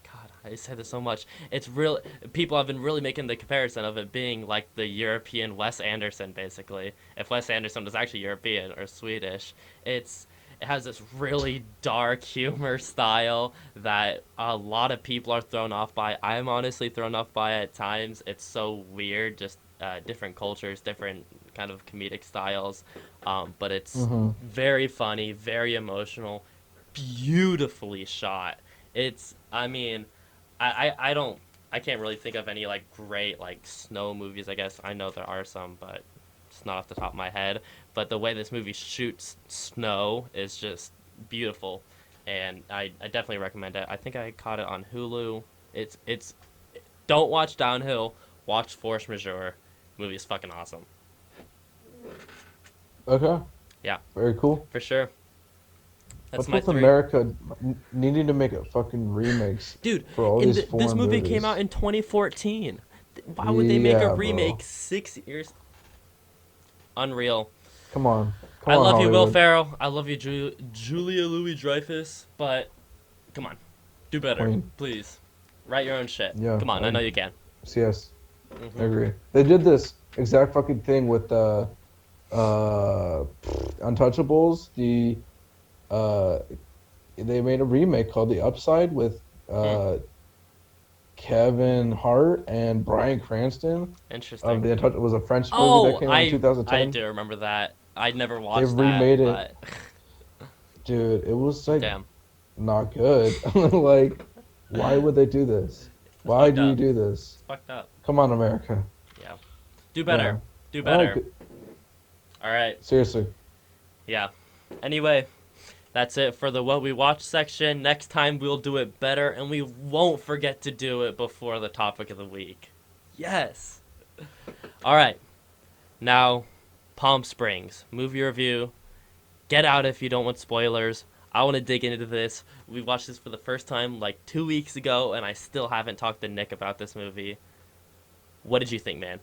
God, I say this so much. It's real. People have been really making the comparison of it being like the European Wes Anderson, basically. If Wes Anderson was actually European or Swedish, it's it has this really dark humor style that a lot of people are thrown off by. I'm honestly thrown off by it at times. It's so weird, just different cultures, different kind of comedic styles. But it's Mm-hmm. very funny, very emotional, beautifully shot. It's, I mean, I don't, I can't really think of any like great like snow movies. I guess I know there are some, but it's not off the top of my head. But the way this movie shoots snow is just beautiful, and I definitely recommend it. I think I caught it on Hulu. It's don't watch Downhill, watch Force Majeure. Movie is fucking awesome. Okay. Yeah, Very cool. for sure. That's What's my with three. America needing to make a fucking remakes Dude, for all these this foreign movie came out movies? in 2014. Why would they make a Yeah, remake bro. 6 years? Unreal. Come on. Come I on, love you, Will Hollywood. Ferrell. I love you, Julia Louis Dreyfus. But come on, do better, Queen. please. Write your own shit. Yeah. Come on, I know you can. Yes. I Hmm. agree. They did this exact fucking thing with Untouchables. Uh they made a remake called The Upside with Hmm. uh Kevin Hart and Bryan Cranston of Interesting. the Untouchables. It was a French movie that Oh, came out in I 2010. do remember that. I never They watched that, remade it, but dude. It was like damn, not good. Like, why would they do this? it's Why fucked do you up. do this? It's fucked up. Come on, America. Yeah, do better. Yeah. Do All right. better. All right. Seriously. Yeah. Anyway, that's it for the what we watch section. Next time we'll do it better, and we won't forget to do it before the topic of the week. Yes. All right. Now, Palm Springs movie review. Get out if you don't want spoilers. I want to dig into this. We watched this for the first time like 2 weeks ago, and I still haven't talked to Nick about this movie. What did you think, man?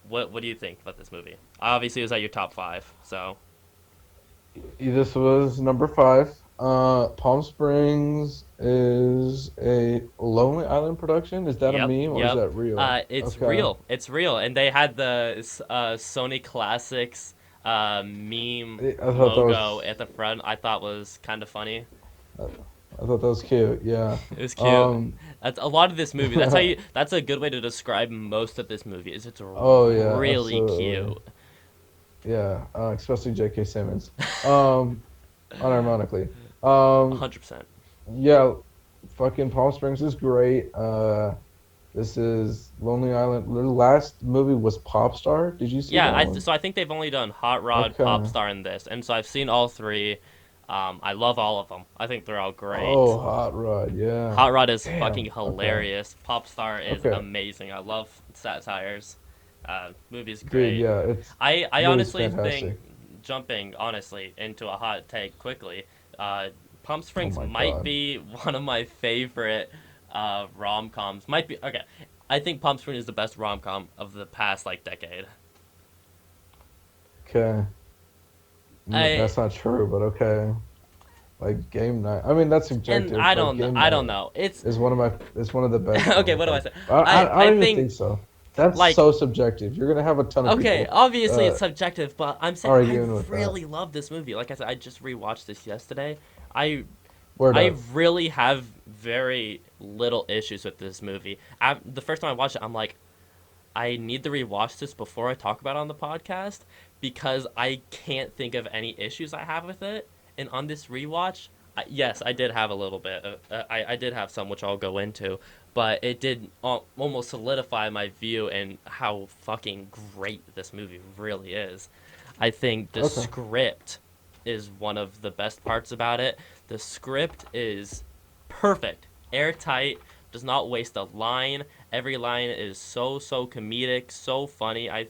What do you think about this movie? Obviously, it was at your top five, so This was number five. Palm Springs is a Lonely Island production. Is that a yep, meme or is yep. that real? It's Okay. real. It's real, and they had the Sony Classics meme I thought that logo was at the front. I thought was kind of funny. I thought that was cute. Yeah. It was cute. Um. That's a lot of this movie. That's how you. That's a good way to describe most of this movie. Is it's Oh yeah, really absolutely. cute. Yeah. Especially J.K. Simmons. Unironically. 100%. Yeah. Fucking Palm Springs is great. This is Lonely Island. The last movie was Popstar. Did you see Yeah, that one? so I think they've only done Hot Rod, Okay. Popstar, and this, and so I've seen all three. I love all of them. I think they're all great. Oh, Hot Rod. Yeah. Hot Rod is fucking Damn. Okay. hilarious. Popstar is Okay. amazing. I love satires. Movie's Dude, great. yeah, it's I movie's honestly think, fantastic. jumping honestly into a hot take quickly, Palm Oh Springs my might God. be one of my favorite rom coms. Might be okay. I think Palm Springs is the best rom com of the past like decade. Okay. I That's not true, but okay. Like game night. I mean, that's and subjective, but game I don't night know. It's is one of the best okay. rom What do I coms. say? I I don't even think think so. That's like so subjective. You're gonna have a ton of okay. people Obviously, uh it's subjective, but I'm saying I arguing with that. really love this movie. Like I said, I just rewatched this yesterday. I Word I up. really have very little issues with this movie. The first time I watched it, I'm like, I need to rewatch this before I talk about it on the podcast because I can't think of any issues I have with it. And on this rewatch, yes, I did have a little bit. I did have some, which I'll go into, but it did almost solidify my view and how fucking great this movie really is. I think the Okay. script is one of the best parts about it. The script is perfect, airtight, does not waste a line. Every line is so comedic, so funny. I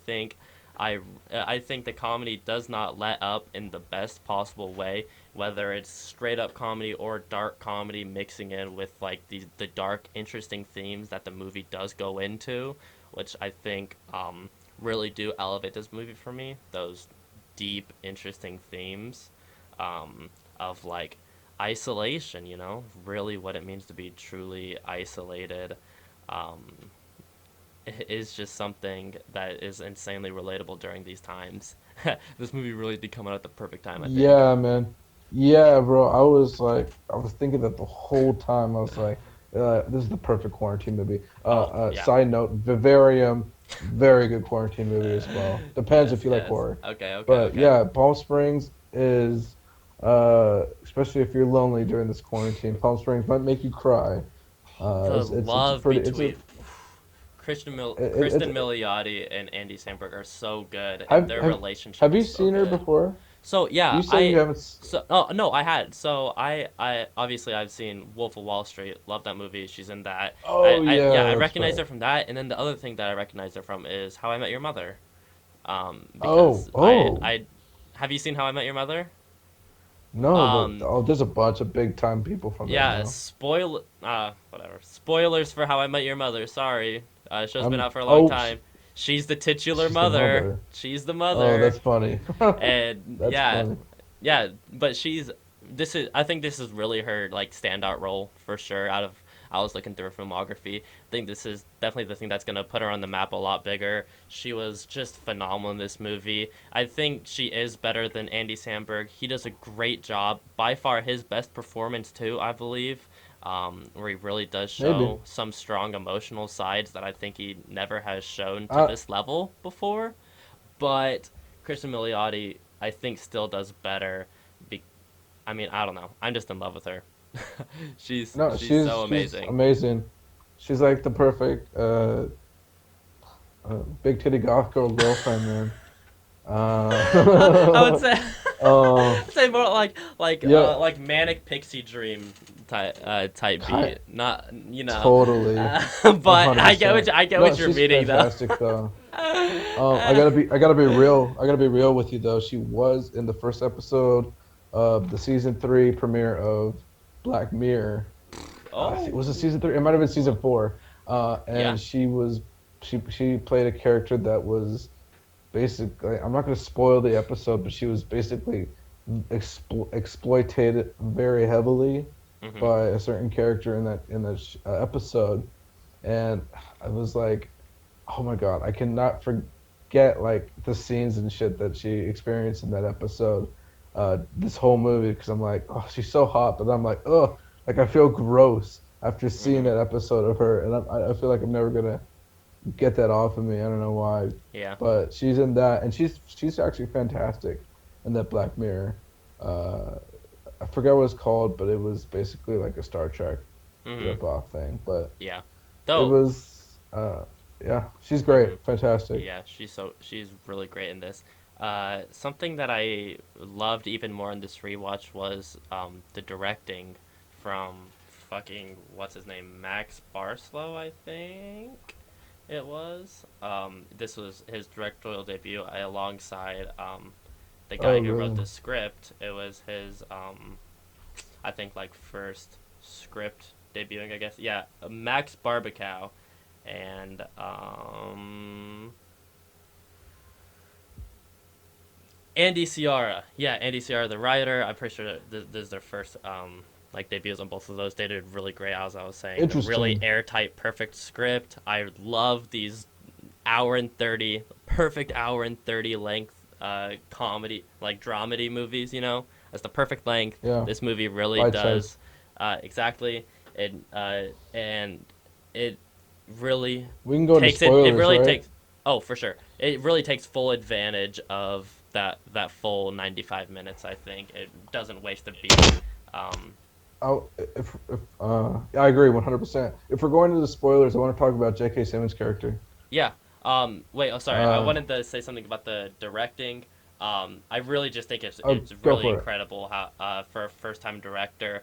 I think the comedy does not let up in the best possible way, whether it's straight up comedy or dark comedy mixing in with like the dark interesting themes that the movie does go into, which I think really do elevate this movie for me. Those deep interesting themes of like isolation, really what it means to be truly isolated. Um, is just something that is insanely relatable during these times. This movie really did come out at the perfect time, I think. Yeah, man. Yeah, bro. I was thinking that the whole time. I was like, this is the perfect quarantine movie. Oh, yeah. Side note, Vivarium, very good quarantine movie as well. Depends if Yes, you like yes. horror. Okay, okay, But okay. yeah, Palm Springs is, especially if you're lonely during this quarantine, Palm Springs might make you cry. The It's a love pretty, it's a, between it's, Kristen Milioti and Andy Samberg are so good, and have, their have, relationship have is you so seen her good. before? So yeah, You said you haven't. oh no, I had. So I obviously I've seen Wolf of Wall Street. Love that movie. She's in that. Oh Yeah, yeah, I that's recognize right. her from that, and then the other thing that I recognize her from is How I Met Your Mother. Oh, Because oh. I have you seen How I Met Your Mother? No, but Um, oh, there's a bunch of big time people from that yeah, now. whatever. Spoilers for How I Met Your Mother. Sorry, show's been I'm out for a long oh, time. She's the titular she's the mother. mother. She's the Oh, mother. that's funny. And That's yeah, funny. yeah, but I think this is really her like standout role for sure. I was looking through her filmography. I think this is definitely the thing that's gonna put her on the map a lot bigger. She was just phenomenal in this movie. I think she is better than Andy Samberg. He does a great job. By far his best performance too, I believe. Where he really does Maybe. show some strong emotional sides that I think he never has shown to Uh, this level before. But Kristen Milioti, I think, still does better. Be- I mean, I don't know. I'm just in love with her. no, She's so she's amazing. amazing. She's like the perfect big titty goth girl girlfriend, man. I would say, Uh, say more yeah, like manic pixie dream type ki beat. Not totally, but 100%. I get No, what you're she's meaning though. fantastic though. I gotta be real. I gotta be real with you though. She was in the first episode of the season three premiere of Black Mirror. I think was it Oh, season three? It might have been season four. yeah. And she played a character that was basically, I'm not gonna spoil the episode, but she was basically exploited very heavily Mhm. by a certain character in that episode, and I was like, oh my god, I cannot forget like the scenes and shit that she experienced in that episode, this whole movie because I'm like, oh, she's so hot, but I'm like, oh, like I feel gross after seeing Mhm. that episode of her, and I feel like I'm never gonna get that off of me. I don't know why, Yeah. but she's in that, and she's actually fantastic in that Black Mirror. Uh, I forget what it's called, but it was basically like a Star Trek Mhm. rip-off thing, but Yeah. it Though. was yeah, she's Mhm. great, fantastic. Yeah, she's really great in this. Something that I loved even more in this rewatch was the directing from fucking what's his name, Max Barslow, I think it was. This was his directorial debut alongside the Oh guy who wrote really? the script. It was his I think like first script debuting, I guess. Yeah, Max Barbacow and Andy Ciara. Yeah, Andy Ciara, the writer. I'm pretty sure that this is their first like debuts on both of those. They did really great, as I was saying. The really Interesting. airtight, perfect script. I love these perfect hour and 30 length comedy, like dramedy movies. That's the perfect length. Yeah, This movie really bite size. does exactly. And it really We can go into it spoilers, really right? takes. Oh, for sure. It really takes full advantage of that full 95 minutes. I think it doesn't waste a beat. Um, Yeah, I agree 100%. If we're going to the spoilers, I want to talk about J.K. Simmons' character. Yeah. Wait. Oh, sorry. I Uh, wanted to say something about the directing. I really just think it's go really for it. incredible how for a first time director,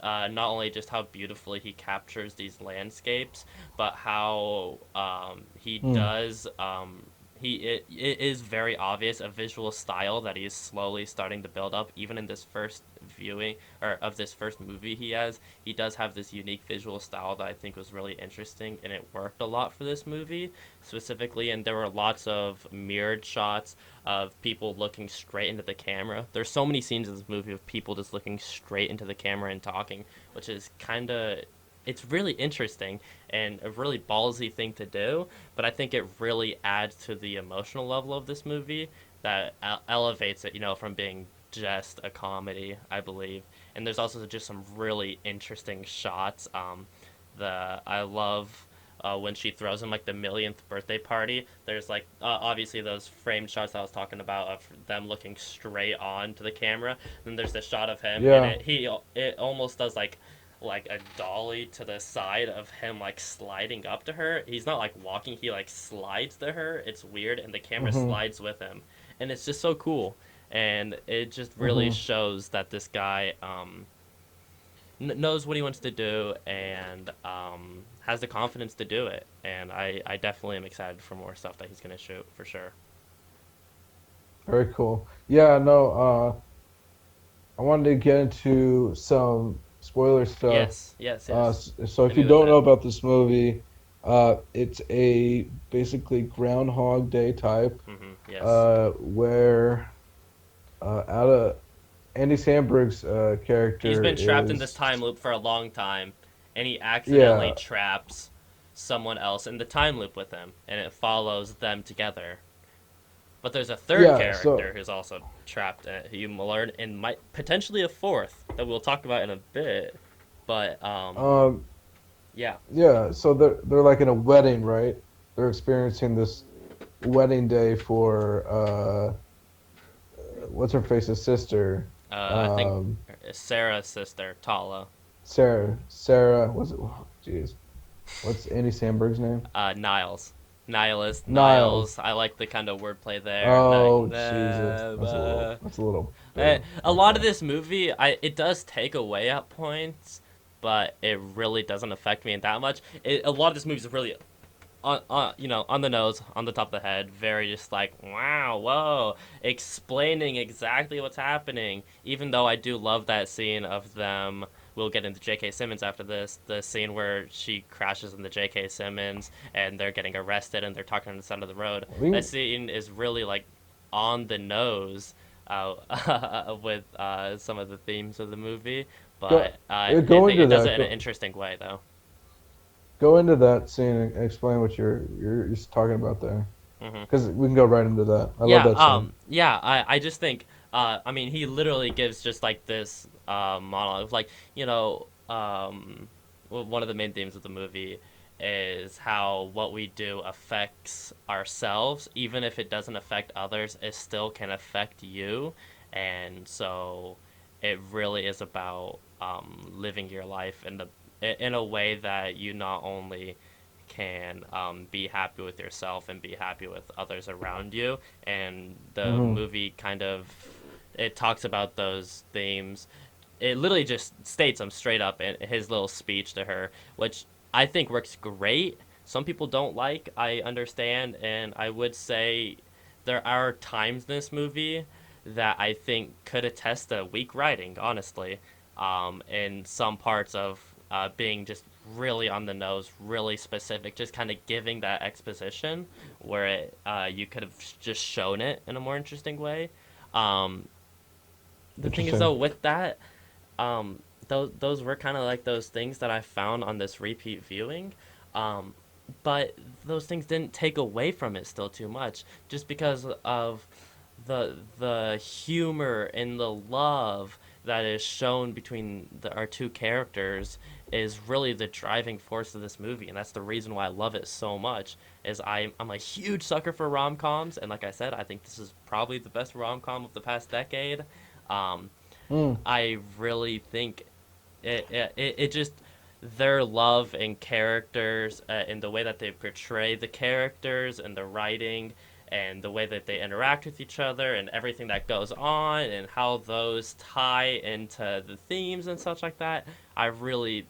not only just how beautifully he captures these landscapes, but how he Hmm. does it is very obvious a visual style that he is slowly starting to build up even in this first viewing or of this first movie he does have this unique visual style that I think was really interesting and it worked a lot for this movie specifically, and there were lots of mirrored shots of people looking straight into the camera. There's so many scenes in this movie of people just looking straight into the camera and talking, which is kind of it's really interesting and a really ballsy thing to do, but I think it really adds to the emotional level of this movie that elevates it, from being just a comedy, I believe. And there's also just some really interesting shots. The I love when she throws him like the millionth birthday party. There's like obviously those framed shots I was talking about of them looking straight on to the camera. And then there's the shot of him, and Yeah. it almost does like a dolly to the side of him like sliding up to her. He's not like walking, he like slides to her. It's weird and the camera Hmm. slides with him. And it's just so cool. And it just really Hmm. shows that this guy knows what he wants to do and has the confidence to do it. And I definitely am excited for more stuff that he's going to shoot for sure. Very cool. Yeah, no, I wanted to get into some spoiler stuff. Yes, yes, yes. So Hit if you me with don't know it. about this movie, it's a basically Groundhog Day type, Yes. where out of Andy Samberg's He's character been trapped in this is, time loop for a long time, and he accidentally yeah, traps someone else in the time loop with him, and it follows them together. But there's a third yeah. character So who's also trapped in it, who you learn, and might potentially a fourth that we'll talk about in a bit. But um, yeah, yeah, so they're like in a wedding, right? They're experiencing this wedding day for what's her face's sister, I think um, Sarah's sister Tala, Sarah. Was it? Oh, jeez, what's Andy Samberg's name? Niles, Nihilist, Niles. Niles. I like the kind of wordplay there. Oh Jesus, that's a little big. A lot of Okay. this movie, it does take away at points, but it really doesn't affect me that much. A lot of this movie is really on the nose, on the top of the head, very just like wow, whoa, explaining exactly what's happening. Even though I do love that scene of them. We'll get into J.K. Simmons after this. The scene where she crashes into J.K. Simmons and they're getting arrested and they're talking on the side of the road. We That can scene is really like on the nose with some of the themes of the movie, go but I go think into it does it that. in an interesting way though. Go into that scene and explain what you're just talking about there, Hmm. because we can go right into that. I love Yeah, that scene. I just think, I mean, he literally gives just like this monologue, like one of the main themes of the movie is how what we do affects ourselves, even if it doesn't affect others, it still can affect you, and so it really is about living your life in a way that you not only can be happy with yourself and be happy with others around you. And the Hmm. movie kind of it talks about those themes. It literally just states them straight up in his little speech to her, which I think works great. Some people don't like, I understand, and I would say there are times in this movie that I think could attest to weak writing, honestly. In some parts of being just really on the nose, really specific, just kind of giving that exposition where you could have just shown it in a more interesting way. Um, the thing is, Interesting. though, with that, those were kind of like those things that I found on this repeat viewing. Um, but those things didn't take away from it still too much, just because of the humor and the love that is shown between our two characters is really the driving force of this movie, and that's the reason why I love it so much. Is I'm a huge sucker for rom coms, and like I said, I think this is probably the best rom com of the past decade. Um, Mm, I really think it just their love and characters and the way that they portray the characters and the writing and the way that they interact with each other and everything that goes on and how those tie into the themes and such like that. I really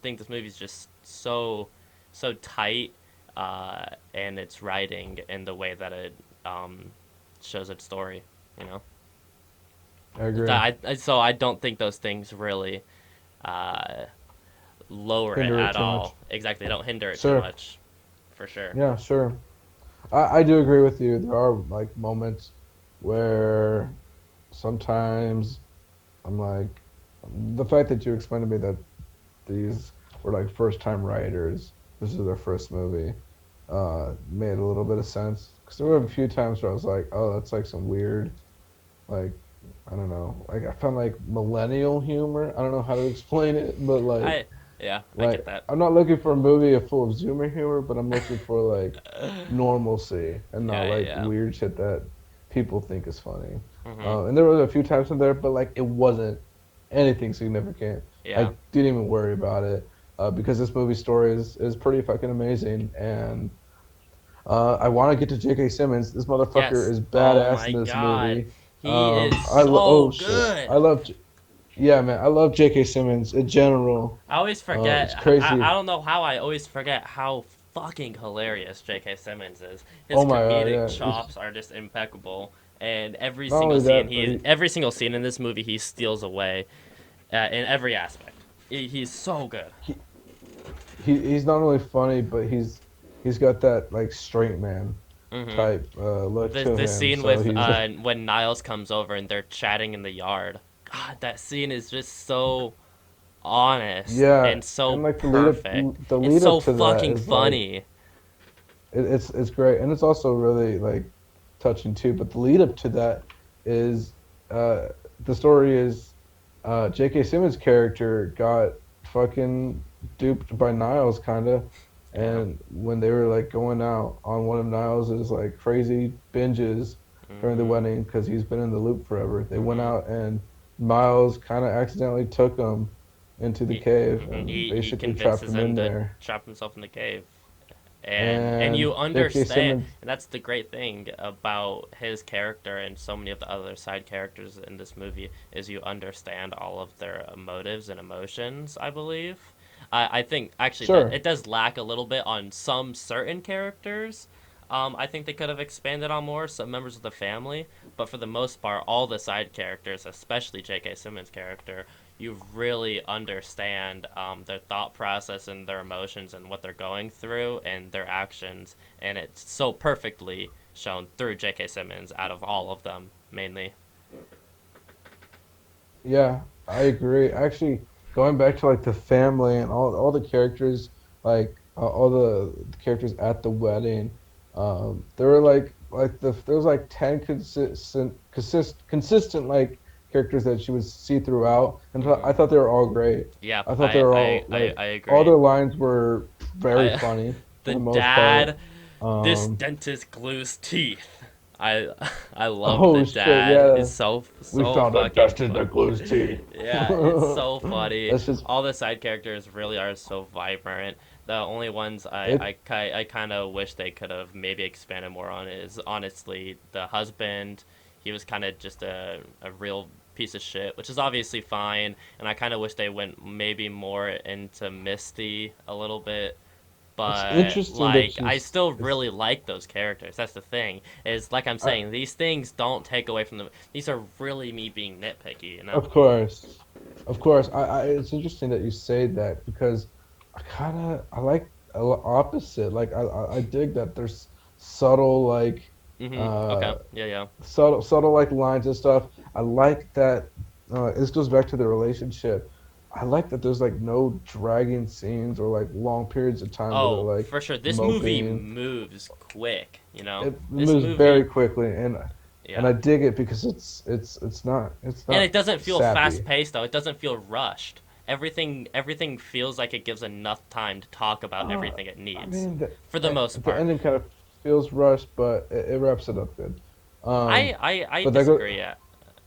think this movie is just so tight and its writing and the way that it um, shows its story. You know, I agree. so I don't think those things really uh, lower it Hinder it at too much. all. Exactly, they don't hinder it too Sure. much, for sure. Yeah, sure. I do agree with you. There are like moments where sometimes I'm like, the fact that you explained to me that these were like first time writers, this is their first movie, made a little bit of sense. Because there were a few times where I was like, oh, that's like some weird, like, I don't know, like I found like millennial humor. I don't know how to explain it, but I Yeah, I like get that. I'm not looking for a movie full of Zoomer humor, but I'm looking for like normalcy and not Yeah, like yeah, weird shit that people think is funny. mm-hmm. And there was a few times in there, but like it wasn't anything significant. Yeah. I didn't even worry about it because this movie story is pretty fucking amazing, and I want to get to J.K. Simmons. This motherfucker Yes. is Oh badass my in this God, movie. he is Oh so shit, good. yeah, man, I love J.K. Simmons in general. I always forget. It's I crazy. don't know how I always forget how fucking hilarious J.K. Simmons is. His Oh my god, comedic yeah. chops are just impeccable, and Not only that, but every single scene in this movie, he steals away in every aspect. He's so good. he, he's not only funny, but he's got that like straight man Mm-hmm. type look to This him. scene So with he's when Niles comes over and they're chatting in the yard. God, that scene is just so honest yeah, and so and like perfect. the It's lead so up to that fucking is like funny. it's great, and it's also really like touching too. But the lead up to that is uh the story is J.K. Simmons' character got fucking duped by Niles, kind of. Yeah. And when they were like going out on one of Niles's like crazy binges during the Mm-hmm. wedding, because he's been in the loop forever, they went Mm-hmm. out and Miles kind of accidentally took him into the cave and He basically trapped convinces him him in to there. trap himself in the cave. And And you J.K. understand, Simmons, and that's the great thing about his character and so many of the other side characters in this movie is you understand all of their motives and emotions. I believe. I think actually that sure. it does lack a little bit on some certain characters. I think they could have expanded on more some members of the family, but for the most part, all the side characters, especially J.K. Simmons' character, you really understand their thought process and their emotions and what they're going through and their actions, and it's so perfectly shown through J.K. Simmons out of all of them, mainly. Yeah, I agree. Actually, going back to like the family and all the characters, like all the characters at the wedding, there were there was like 10 consistent like characters that she would see throughout, and Mm-hmm. I thought they were all great. Yeah, I thought they were all I like all agree. their lines were very I funny for the the most part. dad, this Um, dentist glues teeth. I I love the oh shit, dad. It's yeah, we so found a fucking dentist fun. that glues teeth. Yeah, it's so funny. That's just All the side characters really are so vibrant. The only ones it. I kind of wish they could have maybe expanded more on is honestly the husband. He was kind of just a real piece of shit, which is obviously fine. And I kind of wish they went maybe more into Misty a little bit. It's But interesting that like, you. I still It's really like those characters. That's the thing. Is like I'm I, saying, these things don't take away from them. These are really me being nitpicky, you know? of course, of course. It's interesting that you say that because I like opposite. Like I dig that there's subtle like Mm-hmm. Okay. uh Yeah, yeah. subtle like lines and stuff. I like that. This goes back to the relationship. I like that there's like no dragging scenes or like long periods of time where they're Oh, like for sure. This movie moping. moves quick, you know? It This moves very movie, quickly, and yeah. I dig it because it's And not it doesn't feel fast sappy. paced, though. It doesn't feel rushed. everything feels like it gives enough time to talk about Uh, everything it I needs, mean, for the most the part. ending kind of feels rushed, but it wraps it up good. Um, I but that go disagree.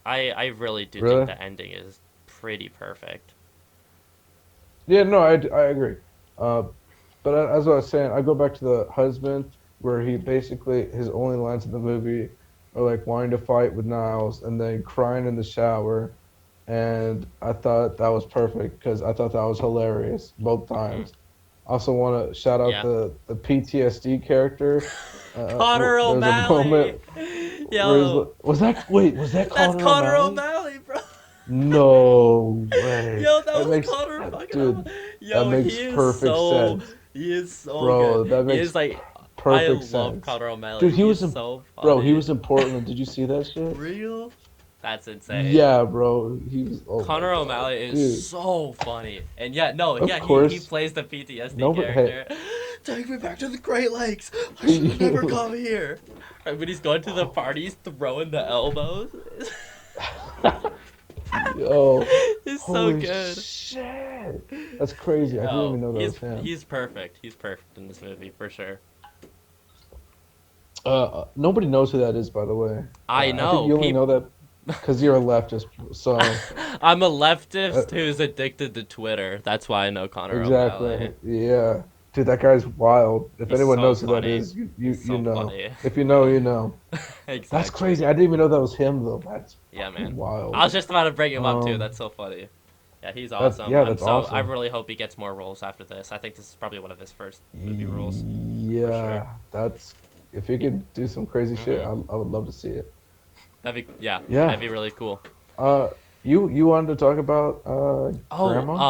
I really do think really. the ending is pretty perfect. Yeah, no, I agree. Uh, but as I was saying, I go back to the husband where he basically his only lines in the movie are like wanting to fight with Niles and then crying in the shower, and I thought that was perfect because I thought that was hilarious both Hmm. times. Also, want to shout out Yeah. the PTSD character. Connor There's a O'Malley. moment where he's Yo, was that that's Connor Connor O'Malley? O'Malley, bro. No way. Yo, that That was makes Connor fucking O'Malley. dude, that Yo, makes perfect sense. he is so good. Bro, that He makes is like, I perfect love sense. Connor O'Malley. Dude, He is so he funny. was in Portland. Did you see that shit? Real? That's insane. Yeah, bro. He was oh my Connor god. O'Malley is Dude, so funny. And yeah, no, of yeah, he course, plays the PTSD no but hey, character. Take me back to the Great Lakes. I should have never come here. Right, when he's going to the parties, throwing the elbows. yo, It's so holy good. shit. That's crazy. I didn't Yo, even know that was him. he's perfect. He's perfect in this movie for sure. Nobody knows who that is, by the way. I I think know. you only know that because you're a leftist. So, I'm a uh, leftist who's addicted to Twitter. That's why I know Connor O'Malley. exactly. Yeah. Dude, that guy's wild. If He's anyone so knows who that funny. is, He's you so know. funny. If you know, you know. That's Exactly. crazy. I didn't even know that was him though. That's Yeah, fucking man. I wild. was just about to bring him up too. Um, That's so funny. Yeah, he's that awesome. yeah, that's I awesome. really hope he gets more roles after this. I think this is probably one of his first movie roles for sure. Yeah, that's if he could do some crazy shit, Hmm. I would love to see it. That'd Yeah. be really cool. Uh, you wanted to talk about Oh, grandma?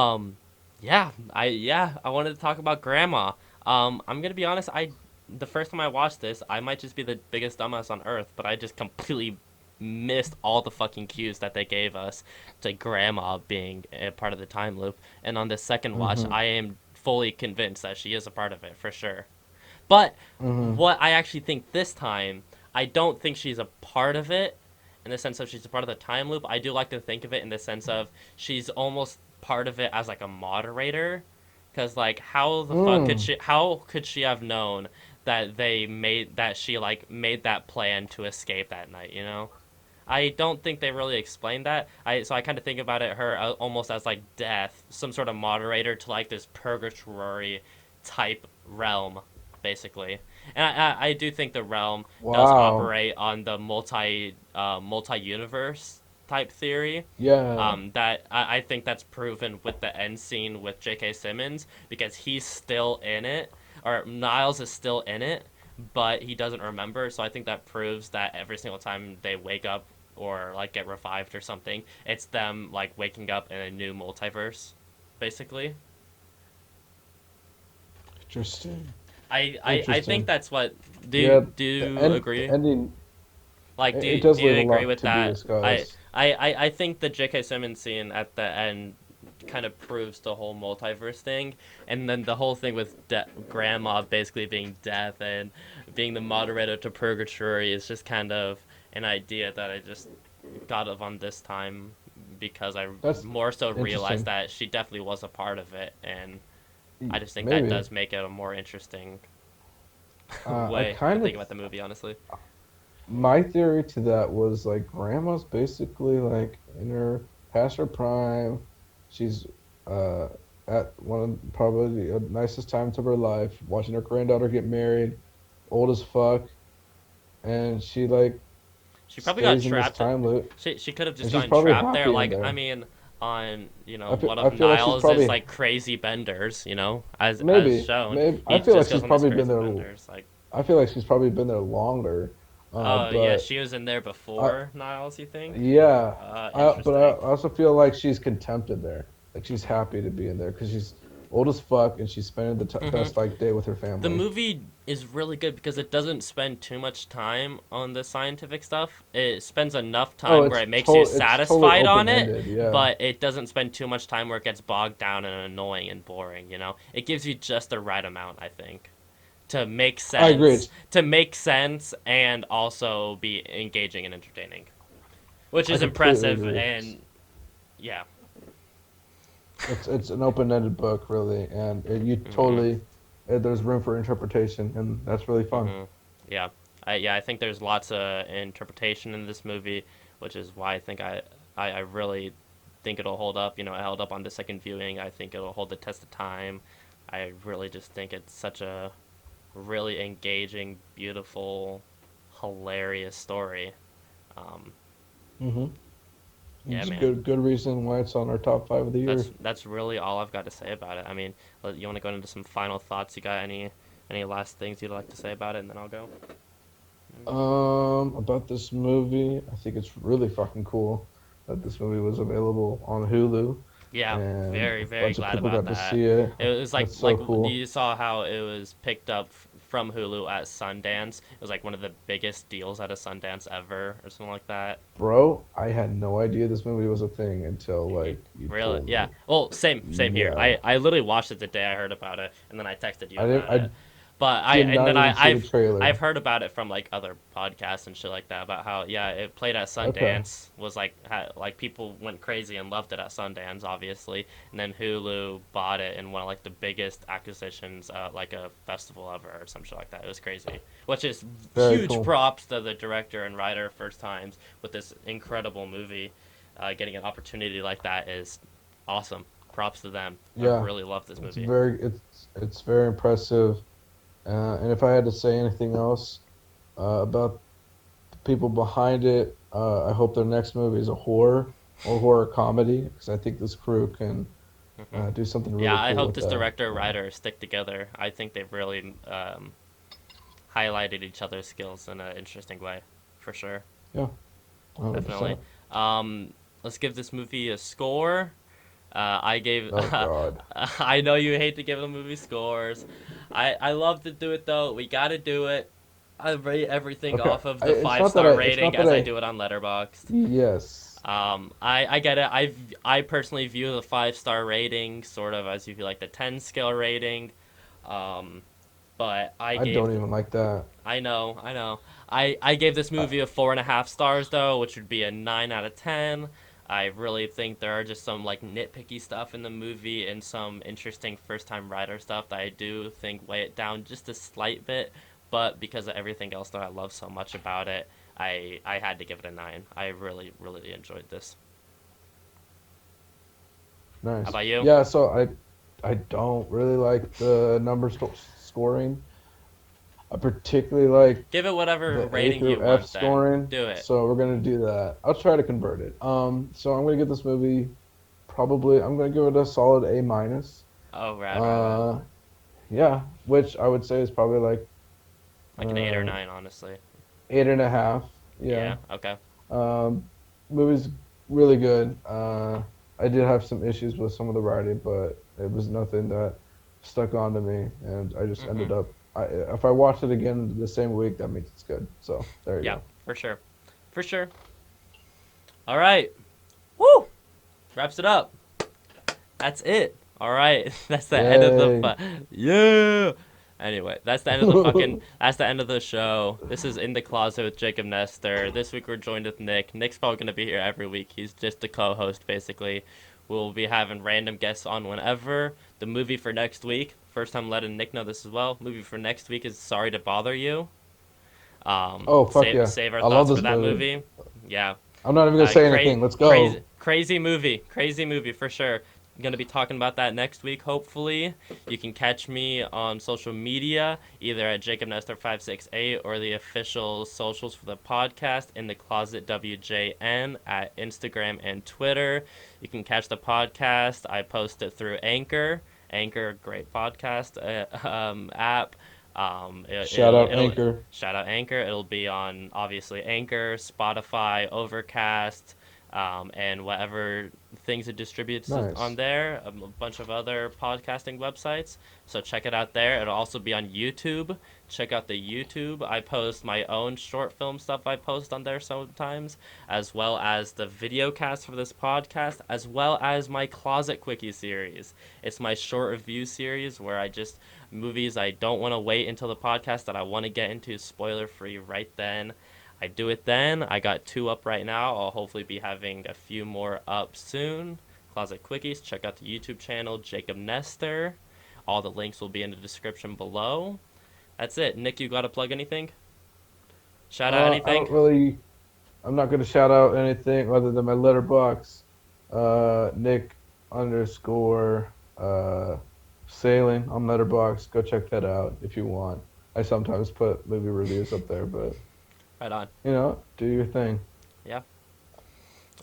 I wanted to talk about Grandma. I'm gonna be honest. The first time I watched this, I might just be the biggest dumbass on earth, but I just completely missed all the fucking cues that they gave us to Grandma being a part of the time loop. And on this second watch, Mm-hmm. I am fully convinced that she is a part of it for sure. But Mm-hmm. what I actually think this time, I don't think she's a part of it in the sense of she's a part of the time loop. I do like to think of it in the sense of she's almost part of it as like a moderator. Because like how could she have known that she like made that plan to escape that night, you know? I don't think they really explained that. I kind of think about it her almost as like death, some sort of moderator to like this purgatory type realm, basically. And I do think the realm does Wow. operate on the multi universe type theory. Yeah. That I think that's proven with the end scene with J.K. Simmons because he's still in it, or Niles is still in it, but he doesn't remember. So I think that proves that every single time they wake up or like get revived or something, it's them like waking up in a new multiverse, basically. Interesting. I think Interesting. that's what Yeah, do the you end the agree? ending Like it do does leave you a agree lot with to be that? discussed. I think the J.K. Simmons scene at the end kind of proves the whole multiverse thing, and then the whole thing with Grandma basically being death and being the moderator to Purgatory is just kind of an idea that I just got of on this time because I That's more so realized interesting. that she definitely was a part of it, and I just think that Maybe. does make it a more interesting I way to kind think of about the movie, honestly. my theory to that was like grandma's basically like in her past her prime. She's uh at one of probably the nicest times of her life, watching her granddaughter get married, old as fuck, and she like She probably got stays in this trapped. time loop, She could have and just she's gotten probably trapped there. happy in Like I there. mean, on one I of feel like she's Niles' probably like crazy benders. As maybe shown, maybe I he feel like just goes she's on these probably been crazy there. benders. Like I feel like she's probably been there longer. oh yeah, But she was in there I, before Niles. You think? yeah, but I Interesting. also feel like she's contented there. Like she's happy to be in there because she's old as fuck and she's spending the Hmm. best like day with her The family. movie is really good because it doesn't spend too much time on the scientific stuff. It spends enough Oh, time where it makes you it's totally satisfied on open it, ended. Yeah, but it doesn't spend too much time where it gets bogged down and annoying and boring, you know? It gives you just the right amount, I think, I agree. to make sense and also be engaging and entertaining, which I is completely impressive agree. and yeah. It's an open-ended book, really, and you Mhm. totally there's room for interpretation, and that's really fun. Mhm. Yeah. I think there's lots of interpretation in this movie, which is why I really think it'll hold up. You know, it held up on the second viewing. I think it'll hold the test of time. I really just think it's such a really engaging, beautiful, hilarious story. Um, Hmm. yeah, It's a man. good reason why it's on our top five of the year. That's really all I've got to say about it. I mean, you want to go into some final thoughts? You got any last things you'd like to say about it, and then I'll go. About this movie, I think it's really fucking cool that this movie was available on Hulu, Yeah, and very a very bunch of glad people about got to that. see it. It was That's so like cool, you saw how it was picked up from Hulu at Sundance. It was like one of the biggest deals at a Sundance ever, or something like that. bro. I had no idea this movie was a thing until Yeah, like you really? told Yeah. me. Well, same here. Yeah, I literally watched it the day I heard about it, and then I texted you about I it. But did not even see the I've trailer. heard about it from like other podcasts and shit like that about how yeah it played at Okay, Sundance, was like like people went crazy and loved it at Sundance obviously, and then Hulu bought it in one of like the biggest acquisitions like a festival ever or some shit like that. It was crazy, which is very huge cool. props to the director and writer first times with this incredible movie. Getting an opportunity like that is awesome. Props to them. I Yeah, really love this movie. it's very impressive. And if I had to say anything else about the people behind it, I hope their next movie is a horror or horror comedy because I think this crew can Hmm. do something Yeah, really I cool hope with this that. director writer stick together. I think they've really highlighted each other's skills in an interesting way, for sure. Yeah, 100%. Definitely. Um, let's give this movie a score. I gave. Oh God. I know you hate to give the movie scores. I love to do it though. We got to do it. I rate everything Okay. off of I, the it's five not that star it's rating not that as I I do it on Letterboxd. yes. I get it. I personally view the 5 star rating sort of as you feel like the 10 scale rating. Um, but I don't even like that. I know. I gave this I, movie a 4.5 stars though, which would be a 9 out of 10. I really think there are just some like nitpicky stuff in the movie and some interesting first time writer stuff that I do think weigh it down just a slight bit. But because of everything else that I love so much about it, I had to give it a 9. I really really enjoyed this. How nice. about you? Yeah, so I don't really like the scoring. I particularly like Give it whatever the A rating you through F want then. scoring, Do it. so we're gonna do that. I'll try to convert it. So I'm gonna give this movie probably I'm gonna give it a solid A minus. Oh, right. Uh, yeah, which I would say is probably like Like an 8 or uh 9, honestly. 8.5. Yeah. Yeah, okay. Um, movie's really good. I did have some issues with some of the writing, but it was nothing that stuck onto me, and I just Mm-hmm. ended up. If I watch it again the same week, that means it's good. So there you Yeah, go. for sure. For sure. All right. Woo! Wraps it up. That's it. All right. That's the end of the Yay! yeah. Anyway, that's the end of the fucking. That's the end of the show. This is In the Closet with Jacob Nestor. This week we're joined with Nick. Nick's probably gonna be here every week. He's just the co-host basically. We'll be having random guests on whenever. The movie for next week. First time letting Nick know this as well. Movie for next week is Sorry to Bother You. Oh fuck Save yeah! save our I love thoughts for this that movie. movie. Yeah, I'm not even gonna say crazy, anything. Let's go. crazy movie for sure. I'm gonna be talking about that next week. Hopefully, you can catch me on social media either at Jacob Nestor 568 or the official socials for the podcast In the Closet WJN at Instagram and Twitter. You can catch the podcast. I post it through Anchor. Anchor, great podcast app. Shout out It'll Anchor. shout out Anchor. It'll be on obviously Anchor, Spotify, Overcast, and whatever things it distributes on Nice. there. A bunch of other podcasting websites. So check it out there. It'll also be on YouTube. Check out the YouTube. I post my own short film stuff I post on there sometimes, as well as the video cast for this podcast, as well as my Closet Quickie series. It's my short review series where I just movies I don't want to wait until the podcast that I want to get into spoiler free right then. I do it then. I got 2 up right now. I'll hopefully be having a few more up soon. Closet Quickies. Check out the YouTube channel, Jacob Nestor. All the links will be in the description below. That's it. Nick, you got to plug anything? Shout out I anything? don't really. I'm not going to shout out anything other than my letterbox. Nick underscore sailing on letterbox. Go check that out if you want. I sometimes put movie reviews up there, but Right on. do your thing. Yeah.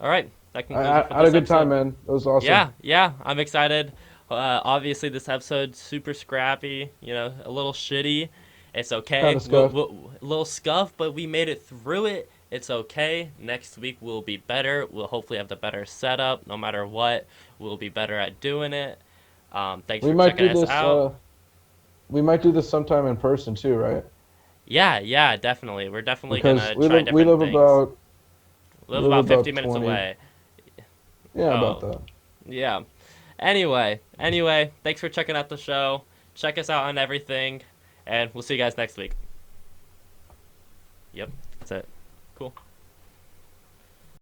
All right. That I, concludes it for I had a this good time, episode. man. It was awesome. Yeah. I'm excited. Obviously, this episode's super scrappy. A little shitty. It's Kind okay. of scuffed. A little scuffed, but we made it through it. It's okay. Next week we'll be better. We'll hopefully have the better setup. No matter what, we'll be better at doing it. Thanks We for might checking do us this. out. We might do this sometime in person too, right? Yeah, definitely. We're definitely Because gonna try we different live things. about Live about 50 minutes 20. away. Yeah, about Oh, that. yeah. Anyway, thanks for checking out the show. Check us out on everything, and we'll see you guys next week. Yep, that's it. Cool.